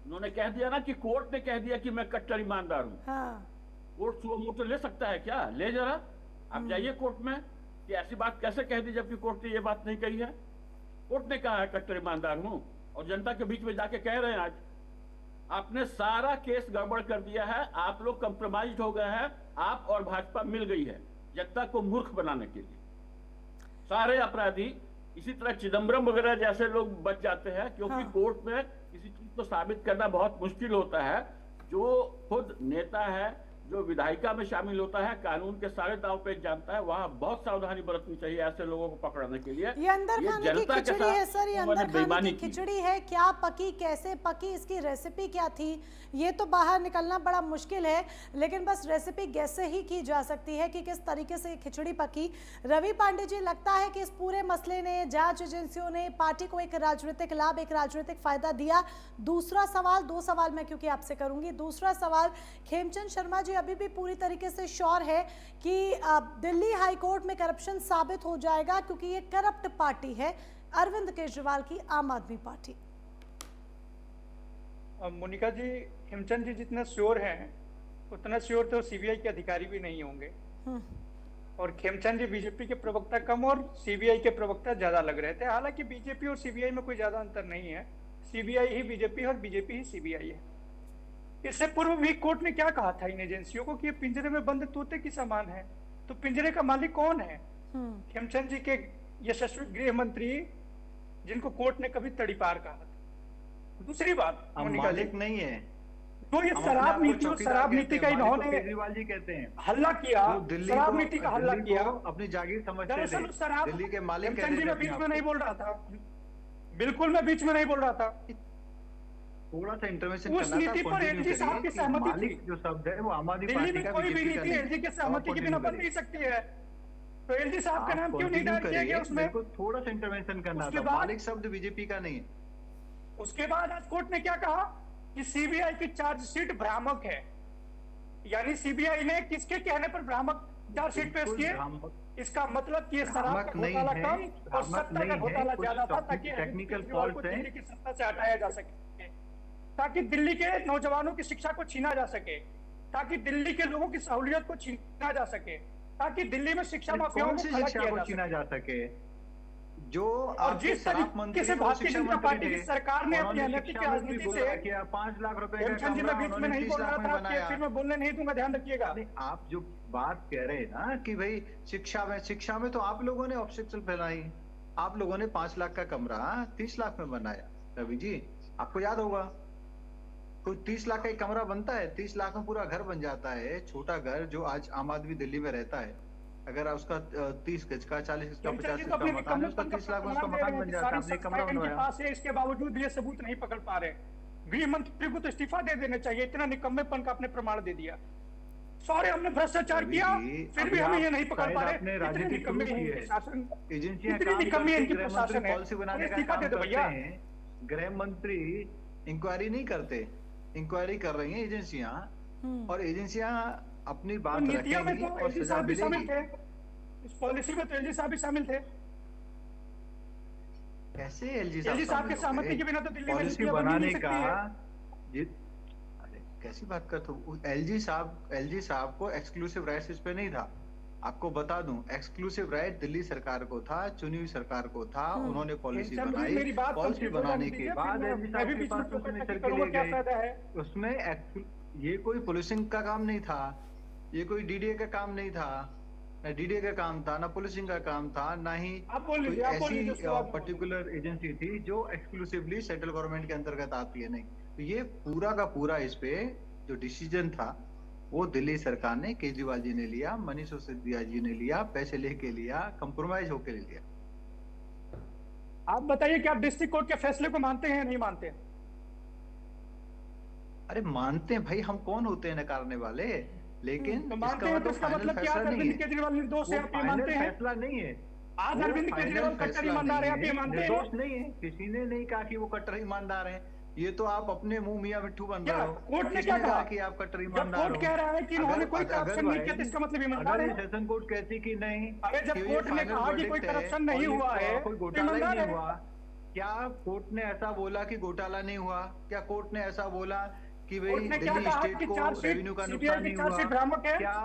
उन्होंने कह दिया ना कि कोर्ट ने कह दिया कि मैं कट्टर ईमानदार हूं। कोर्ट सुओ मोटो ले सकता है क्या? ले जरा, आप जाइए कोर्ट में कि ऐसी बात कैसे कह दी जबकि कोर्ट ने ये बात नहीं कही है। कोर्ट ने कहा है कट्टर ईमानदार हूं और जनता के बीच में जाके कह रहे हैं आज आपने सारा केस गड़बड़ कर दिया है, आप लोग कंप्रोमाइज हो गए हैं, आप और भाजपा मिल गई है जनता को मूर्ख बनाने के लिए। सारे अपराधी इसी तरह चिदम्बरम वगैरह जैसे लोग बच जाते हैं क्योंकि कोर्ट में किसी चीज को साबित करना बहुत मुश्किल होता है। जो खुद नेता है, जो विधायिका में शामिल होता है, कानून के सारे दाव पेच जानता है, वहाँ बहुत सावधानी बरतनी चाहिए ऐसे लोगों को पकड़ने के लिए। ये अंदर खाने की खिचड़ी है सर, ये अंदर खाने की खिचड़ी है। क्या पकी, कैसे पकी, इसकी रेसिपी क्या थी, ये तो बाहर निकलना बड़ा मुश्किल है, लेकिन बस रेसिपी गैस से ही की जा सकती है कि किस तरीके से खिचड़ी पकी। रवि पांडे जी, लगता है कि इस पूरे मसले ने, जांच एजेंसियों ने पार्टी को एक राजनीतिक लाभ, एक राजनीतिक फायदा दिया। दूसरा सवाल, 2 सवाल मैं क्योंकि आपसे करूंगी। दूसरा सवाल, खेमचंद शर्मा जी अभी भी पूरी तरीके से श्योर है कि दिल्ली हाई कोर्ट में करप्शन साबित हो जाएगा, क्योंकि ये करप्ट पार्टी है अरविंद केजरीवाल की आम आदमी पार्टी। मोनिका जी, खेमचंद जी जितना श्योर हैं उतना श्योर तो सीबीआई के अधिकारी भी नहीं होंगे। और खेमचंद जी बीजेपी के प्रवक्ता कम और सीबीआई के प्रवक्ता ज्यादा लग रहे थे। हालांकि बीजेपी और सीबीआई में कोई ज्यादा अंतर नहीं है, सीबीआई ही बीजेपी और बीजेपी ही सीबीआई है। इससे पूर्व भी कोर्ट ने क्या कहा था इन एजेंसियों को कि ये पिंजरे में बंद तोते की समान है, तो पिंजरे का मालिक कौन है? खेमचंद जी के यशस्वी गृह मंत्री, जिनको कोर्ट ने कभी तड़ीपार कहा था। दूसरी बात, मालिक नहीं है, तो ये शराब नीति और शराब नीति का इन्होंने केजरीवाल जी कहते हैं हल्ला किया, शराब नीति का हल्ला किया, अपनी जागीर समझते थे। दरअसल शराब, दिल्ली के मालिक खेमचंद जी मैं बीच में नहीं बोल रहा था, बिल्कुल मैं बीच में नहीं बोल रहा था। थोड़ा सा इंटरवेंशन उस नीति पर एलजी साहब की सहमति थी। जो शब्द है वो आम आदमी दिल्ली पार्टी में का, कोई भी बीजेपी का नीति नहीं। एलजी के सहमति के बिना बन नहीं सकती है, तो एलजी साहब का नाम क्यों नहीं डाल दिया गया उसमें? थोड़ा सा इंटरवेंशन करना था। मालिक शब्द बीजेपी का नहीं है। उसके बाद आज कोर्ट ने क्या कहा कि सीबीआई की चार्जशीट भ्रामक है, यानी सीबीआई ने किसके कहने पर भ्रामक चार्जशीट पेश किए? इसका मतलब कि शराब का घोटाला कम और सत्ता का घोटाला ज्यादा था, ताकि टेक्निकल केजरीवाल को दिल्ली की सत्ता से हटाया जा सके, ताकि दिल्ली के नौजवानों की शिक्षा को छीना जा सके, ताकि दिल्ली के लोगों की सहूलियत को छीना जा सके, ताकि दिल्ली में शिक्षा माफियाओं को खड़ा छीना जा सके। जो और जिस तरीके से भारतीय जनता पार्टी की सरकार ने अपनी अनैतिक राजनीति से 5 लाख रुपए खेमचंद जी मैं बीच में नहीं बोल रहा था, फिर मैं बोलने नहीं दूंगा, ध्यान रखिएगा। आप जो बात कह रहे हैं ना कि भाई शिक्षा में तो आप लोगों ने ऑब्स्टेकल फैलाई, आप लोगों ने 5 लाख का कमरा 30 लाख में बनाया। रवि जी, आपको याद होगा, कोई 30 लाख का एक कमरा बनता है, 30 लाख में पूरा घर बन जाता है। छोटा घर जो आज आम आदमी दिल्ली में रहता है, अगर उसका 30 गज का, 40 गज का, 50 गज का मकान है, उसका 30 लाख में उसका मकान बन जाता है। आपने कमरा बनवाया। इसके बावजूद ये सबूत नहीं पकड़ पा रहे। गृह मंत्री को तो इस्तीफा दे देना चाहिए, इतना निकम्मेपन का आपने प्रमाण दे दिया। सॉरी, हमने भ्रष्टाचार किया, फिर भी हमें ये नहीं पकड़ पा रहे। राजनीति कमी है, एजेंसियां पॉलिसी बनाने का काम करते हैं, गृह मंत्री इंक्वायरी नहीं करते, इंक्वायरी कर रही हैं एजेंसियां, और एजेंसियां अपनी बात रखेंगी और सजा मिलेगी। इस पॉलिसी में तो एलजी साहब भी शामिल थे। कैसे एलजी साहब के सहमति के बिना तो दिल्ली में पॉलिसी बनाने का? अरे कैसी बात करते हो? एलजी साहब को एक्सक्लूसिव राइट्स इस पे नहीं था। आपको बता दूं, एक्सक्लूसिव राइट दिल्ली सरकार को था, चुनी हुई सरकार को था। उन्होंने पॉलिसी बनाई, पॉलिसी बनाने के बाद एलजी साहब के पास मिनिस्टर के लिए गए। उसमें ये कोई पुलिसिंग का काम नहीं था, ये कोई डीडीए का काम नहीं था, ना डीडीए का काम था, ना पुलिसिंग का काम था, ना ही कोई ऐसी पर्टिकुलर एजेंसी थी जो एक्सक्लूसिवली सेंट्रल गवर्नमेंट के अंतर्गत आती है। नहीं, तो ये पूरा का पूरा इस पे जो डिसीजन था वो दिल्ली सरकार ने, केजरीवाल जी ने लिया, मनीष सिसोदिया जी ने लिया, पैसे लेके लिया, कंप्रोमाइज होकर लिया। आप बताइए कि आप डिस्ट्रिक्ट कोर्ट के फैसले को मानते हैं या नहीं मानते? अरे मानते हैं भाई, हम कौन होते हैं नकारने वाले, लेकिन तो मानते हैं तो इसका मतलब क्या? अरविंद केजरीवाल निर्दोष है, आप ये मानते हैं? फैसला नहीं है। आज अरविंद केजरीवाल कट्टर ईमानदार है, आप ये मानते हैं? निर्दोष नहीं है, किसी ने नहीं कहा कि वो कट्टर ईमानदार है। ये तो आप अपने मुंह मियां मिट्ठू बन रहे हो। कोर्ट ने क्या कहा कि आप कट्टर ईमानदार हो? कोर्ट कह रहा है कि इन्होंने कोई करप्शन नहीं किया, इसका मतलब ईमानदार है। सेशन कोर्ट कहती कि नहीं, अरे जब कोर्ट ने कहा कि कोई करप्शन नहीं हुआ है, कोई घोटाला नहीं हुआ, क्या कोर्ट ने ऐसा बोला कि घोटाला नहीं हुआ? क्या कोर्ट ने ऐसा बोला कि भाई दिल्ली स्टेट को रेवेन्यू का नुकसान नहीं हुआ? क्या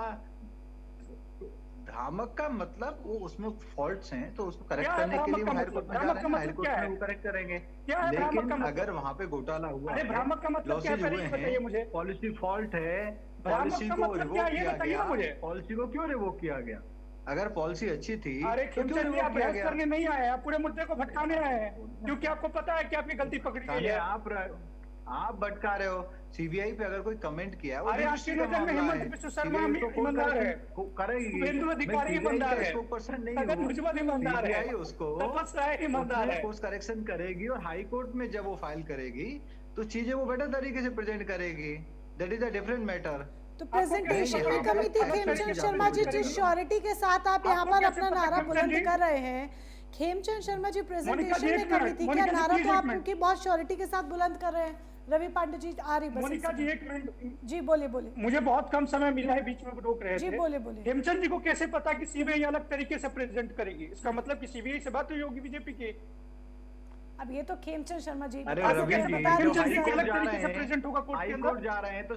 भ्रामक का मतलब वो उसमें फॉल्ट्स हैं तो उसको करेक्ट करने के लिए वो हाई कोर्ट में जा रहे हैं, हाई कोर्ट में वो करेक्ट करेंगे। लेकिन अगर वहां पे घोटाला हुआ है, लॉसेज हुए हैं, पॉलिसी फॉल्ट है, पॉलिसी को रिवोक किया गया, पॉलिसी को क्यों रिवोक किया गया? अगर पॉलिसी अच्छी थी तो क्यों रिवोक किया गया? नहीं आए, आप पूरे मुद्दे को भटकाने आए हैं, क्योंकि आपको पता है कि आपकी गलती पकड़ी गई है। आप भटका रहे हो। सीबीआई पे अगर कोई कमेंट किया है, अरे आपकी नजर में हिमंत बिश्व शर्मा ईमानदार है, शुभेंदु अधिकारी ईमानदार है, छगन भुजबल ईमानदार है, उसको तपस राय ईमानदार है। कोर्स करेक्शन करेगी और हाई कोर्ट में जब वो फाइल करेगी तो चीजें वो बेटर तरीके से प्रेजेंट करेगी। That is a different matter. तो प्रेजेंटेशन में कमी थी खेमचंद शर्मा जी, जिस श्योरिटी के साथ आप यहाँ पर अपना नारा बुलंद कर रहे हैं, खेमचंद शर्मा जी प्रेजेंटेशन में कमी थी क्या? नारा तो आप क्योंकि बहुत श्योरिटी के साथ बुलंद कर रहे हैं। रवि पांडे जी आ रही बस। मोनिका जी एक मिनट जी बोलिए बोलिए। मुझे बहुत कम समय मिला है, बीच में रोक रहे थे। जी बोलिए बोलिए। हेमचंद जी को कैसे पता कि सीबीआई अलग तरीके से प्रेजेंट करेगी? इसका मतलब कि सीबीआई से बात हुई होगी बीजेपी की। अब ये तो खेमचंद शर्मा जी अरे अलग तरीके से प्रेजेंट होगा कोर्ट के अंदर। जा रहे हैं तो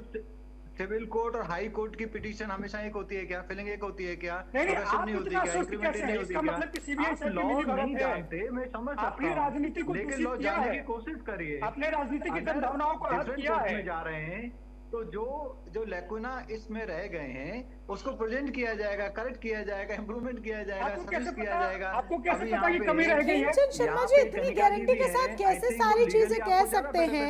सिविल कोर्ट और हाई कोर्ट की पिटीशन हमेशा एक होती है क्या? फिलिंग एक होती है क्या? नहीं होती क्या? इंक्रीमेंट नहीं होती क्या? मतलब कि सीबीआई से नहीं जानते, मैं समझ सकता हूं। राजनीति को दूषित किया है, कोशिश करिए। अपने राजनीति की भावनाओं को हद किया है। जा रहे हैं तो जो लैकुना इसमें रह गए हैं उसको प्रेजेंट किया जाएगा, करेक्ट किया जाएगा, इंप्रूवमेंट किया जाएगा, सर्विस किया जाएगा। आपको कैसे पता कि कमी रह गई है? खेमचंद शर्मा जी इतनी गारंटी के साथ कैसे सारी चीजें कह सकते हैं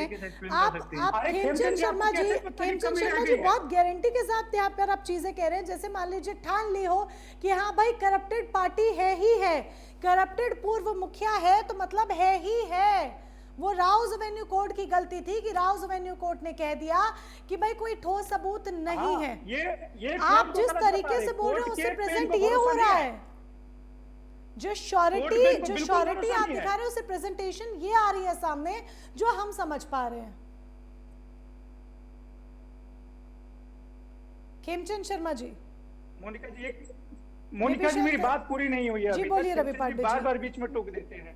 आप? खेमचंद शर्मा जी बहुत गारंटी के साथ यहाँ पर आप चीजें कह रहे हैं जैसे मान लीजिए ठान ली हो कि हाँ भाई करप्टेड पार्टी है ही है, करप्टेड पूर्व मुखिया है तो मतलब है ही है। वो राउज एवेन्यू कोर्ट की गलती थी कि राउज एवेन्यू कोर्ट ने कह दिया कि भाई कोई ठोस सबूत नहीं है। ये आप जिस तरीके से बोल रहे हैं उससे प्रेजेंट ये हो रहा है, जो श्योरिटी आप दिखा रहे हो उससे प्रेजेंटेशन ये आ रही है सामने जो हम समझ पा रहे हैं। खेमचंद शर्मा जी। मोनिका जी मेरी बात पूरी नहीं हुई है। जी बोलिए रवि पांडे जी। बार-बार बीच में टोक देते हैं।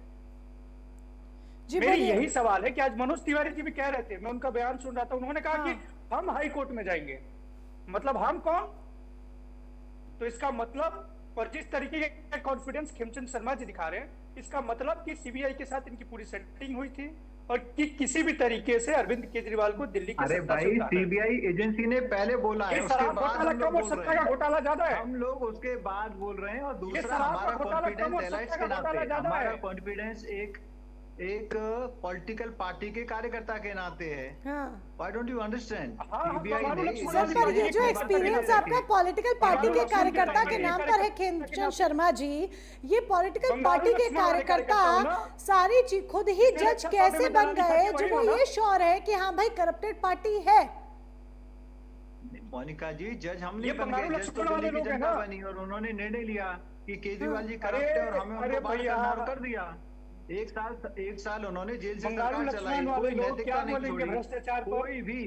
मेरा यही सवाल है कि आज मनोज तिवारी जी भी कह रहे थे, मैं उनका बयान सुन रहा था, उन्होंने कहा कि हम हाई कोर्ट में जाएंगे। मतलब हम कौन? तो इसका मतलब, और जिस तरीके का कॉन्फिडेंस खेमचंद शर्मा जी दिखा रहे हैं, इसका मतलब कि सीबीआई के साथ इनकी पूरी सेटिंग हुई थी और कि किसी भी तरीके से अरविंद केजरीवाल को दिल्ली के अरे भाई सीबीआई एजेंसी ने पहले बोला है, उसके बाद कम और सत्ता का घोटाला ज्यादा है। हम लोग उसके बाद बोल रहे हैं। और दूसरा हमारा कॉन्फिडेंस एलाइट्स के नाते, हमारा कॉन्फिडेंस एक पॉलिटिकल पार्टी के कार्यकर्ता के नाते है। Why don't you understand? CBI ने पर ये जो एक्सपीरियंस आपका पॉलिटिकल पार्टी के कार्यकर्ता के नाम पर है खेमचंद शर्मा जी, ये पॉलिटिकल पार्टी के कार्यकर्ता सारी चीज खुद ही जज कैसे बन गए जो वो ये श्योर है कि हाँ भाई करप्टेड पार्टी है? मोनिका जी जज हम नहीं बन गए, जज तो दिल्ली की जनता बनी और उन्होंने निर्णय लिया कि केजरीवाल जी करप्ट है और हमें उनको बाहर करना कर दिया। एक साल उन्होंने जेल से सरकार चलाई, कोई नैतिकता नहीं छोड़ी, कोई भी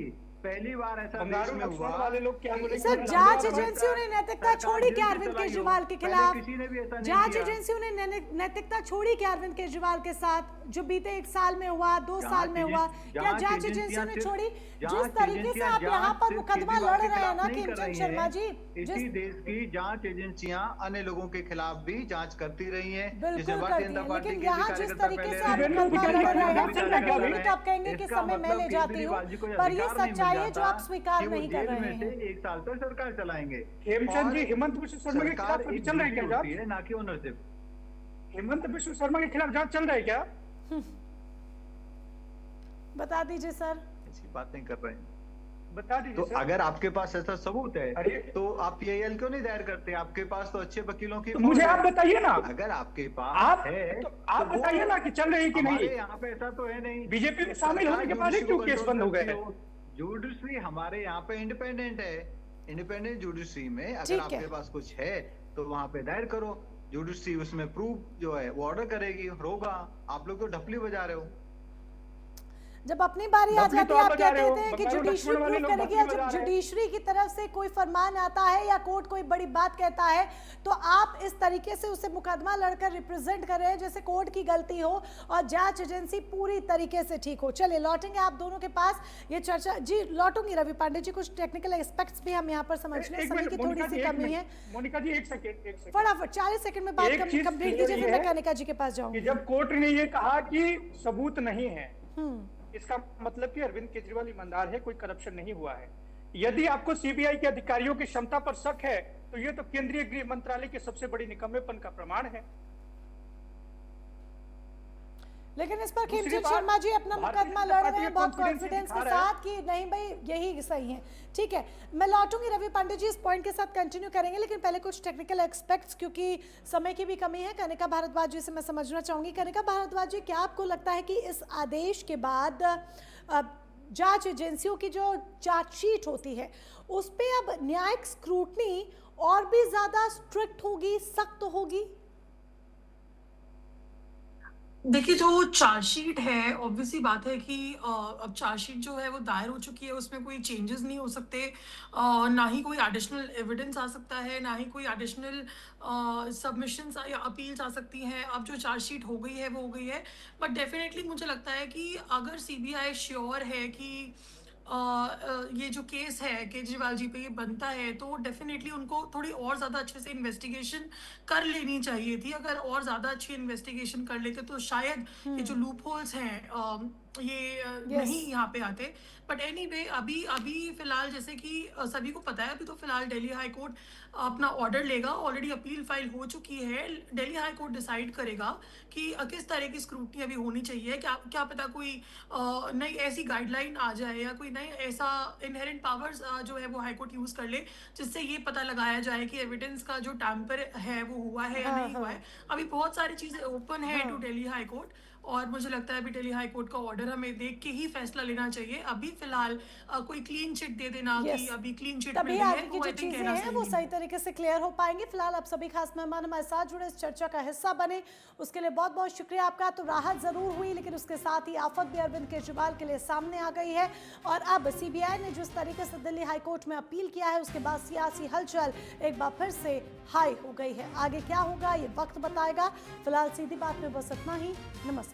पहली बार ऐसा देश में हुआ। वाले लोग क्या बोलेंगे? सर जांच एजेंसियों ने नैतिकता छोड़ी क्या अरविंद केजरीवाल के खिलाफ? किसी ने भी ऐसा नहीं जांच एजेंसियों ने नैतिकता छोड़ी क्या अरविंद केजरीवाल के साथ, जो बीते 1 साल में हुआ, 2 साल में हुआ? क्या जांच एजेंसियों ने छोड़ी? जिस तरीके से आप यहाँ पर मुकदमा लड़ रहे हैं ना खेमचंद शर्मा जी, इसी देश की जांच एजेंसियां अन्य लोगों के खिलाफ भी जांच करती रही हैं, जैसे भारतीय जनता पार्टी के यहाँ जिस तरीके से आप मुकदमा लड़ रहे हैं तो आप कहेंगे कि समय मैं ले जाती हूँ, पर ये सच्चाई है जो आप स्वीकार नहीं कर रहे हैं। 1 साल तक सरकार चलाएंगे। हेमचंद जी हिमंत बिश्व शर्मा के खिलाफ चल रही है क्या? ना कि ओनरशिप। हिमंत बिश्व शर्मा के खिलाफ जांच चल रही है क्या? बता दीजिए सर। ऐसी बात नहीं कर रहे हैं, बता दीजिए। तो अगर आपके पास ऐसा सबूत है तो आप पीआईएल क्यों नहीं दायर करते? आपके पास तो अच्छे वकीलों की, तो मुझे आप बताइए ना। अगर आपके पास है तो आप बताइए ना कि चल रही है कि नहीं। यहाँ पे ऐसा तो है नहीं। बीजेपी में शामिल होने के बाद क्यों केस बंद हो गए? जुडिशरी हमारे यहाँ पे इंडिपेंडेंट है। इंडिपेंडेंट जुडिशरी में अगर आपके पास कुछ है तो वहां पे दायर करो। जुडिशरी उसमें प्रूफ जो है वो ऑर्डर करेगी, होगा। आप लोग तो ढपली बजा रहे हो। जब अपनी बारी आ जाती है आप कहते हैं कि जुडिशरी प्रूव करेगी, या जब जुडिशरी की तरफ से कोई फरमान आता है या कोर्ट कोई बड़ी बात कहता है तो आप इस तरीके से उसे मुकदमा लड़कर रिप्रेजेंट कर रहे हैं जैसे कोर्ट की गलती हो और जांच एजेंसी पूरी तरीके से ठीक हो। चलिए लौटेंगे आप दोनों के पास ये चर्चा। जी लौटूंगी रवि पांडे जी, कुछ टेक्निकल एस्पेक्ट्स भी हम यहाँ पर समझ लें, समय की थोड़ी सी कमी है। मोनिका जी 1 सेकंड फटाफट 40 सेकंड में बात कंप्लीट कीजिए, फिर मैं कनिका जी के पास जाऊंगी। जब कोर्ट ने ये कहा कि सबूत नहीं है, इसका मतलब कि अरविंद केजरीवाल ईमानदार है, कोई करप्शन नहीं हुआ है। यदि आपको सीबीआई के अधिकारियों की क्षमता पर शक है तो ये तो केंद्रीय गृह मंत्रालय के सबसे बड़ी निकम्मेपन का प्रमाण है। लेकिन इस पर दूसरी खेमचंद बात, शर्मा जी अपना भारतीय मुकदमा जनता लड़ पार्टी रहे हैं का बहुत confidence कॉन्फिडेंस दिखा के रहा है। साथ कि नहीं भाई यही सही है। ठीक है, मैं लौटूंगी रवि पांडे जी, इस पॉइंट के साथ कंटिन्यू करेंगे, लेकिन पहले कुछ टेक्निकल एक्सपेक्ट्स, क्योंकि समय की भी कमी है। कनिका भारद्वाज जी से मैं समझना चाहूंगी। कनिका भारद्वाज जी, क्या आपको लगता है कि इस आदेश के बाद जांच एजेंसियों की जो चार्जशीट होती है उस पे अब न्यायिक स्क्रूटनी और भी ज्यादा स्ट्रिक्ट होगी, सख्त होगी? देखिए, जो चार्जशीट है, ऑब्वियसली बात है कि अब चार्जशीट जो है वो दायर हो चुकी है, उसमें कोई चेंजेस नहीं हो सकते, ना ही कोई एडिशनल एविडेंस आ सकता है, ना ही कोई एडिशनल सबमिशंस या अपील्स आ सकती हैं। अब जो चार्जशीट हो गई है वो हो गई है, बट डेफिनेटली मुझे लगता है कि अगर सीबीआई श्योर है कि ये जो केस है केजरीवाल जी पे ये बनता है, तो डेफिनेटली उनको थोड़ी और ज़्यादा अच्छे से इन्वेस्टिगेशन कर लेनी चाहिए थी। अगर और ज़्यादा अच्छी इन्वेस्टिगेशन कर लेते तो शायद ये जो लूप होल्स हैं ये नहीं यहाँ पे आते। बट एनीवे, अभी अभी फिलहाल जैसे कि सभी को पता है, अभी तो फिलहाल दिल्ली हाई कोर्ट अपना ऑर्डर लेगा। ऑलरेडी अपील फाइल हो चुकी है। दिल्ली हाई कोर्ट डिसाइड करेगा कि किस तरह की स्क्रूटनी अभी होनी चाहिए। क्या पता कोई नई ऐसी गाइडलाइन आ जाए या कोई नई ऐसा इनहेरेंट पावर्स जो है वो हाई कोर्ट यूज कर ले, जिससे ये पता लगाया जाए कि एविडेंस का जो टैम्पर है वो हुआ है या नहीं हुआ है। अभी बहुत सारी चीजें ओपन है टू दिल्ली हाई कोर्ट, और मुझे लगता है अभी दिल्ली हाई कोर्ट का ऑर्डर हमें देख के ही फैसला लेना चाहिए। अभी फिलहाल कोई क्लीन चिट दे देना कि अभी क्लीन चिट मिल तभी रही आगे है, की वो जो आई थिंक चीजें कहना हैं वो सही सही तरीके से क्लियर हो पाएंगी। फिलहाल आप सभी खास मेहमान हमारे साथ जुड़े, इस चर्चा का हिस्सा बने, उसके लिए बहुत बहुत शुक्रिया आपका। तो राहत जरूर हुई, लेकिन उसके साथ ही आफत भी अरविंद केजरीवाल के लिए सामने आ गई है। और अब सीबीआई ने जिस तरीके से दिल्ली हाई कोर्ट में अपील किया है, उसके बाद सियासी हलचल एक बार फिर से हाई हो गई है। आगे क्या होगा ये वक्त बताएगा। फिलहाल सीधी बात में बस इतना ही। नमस्कार।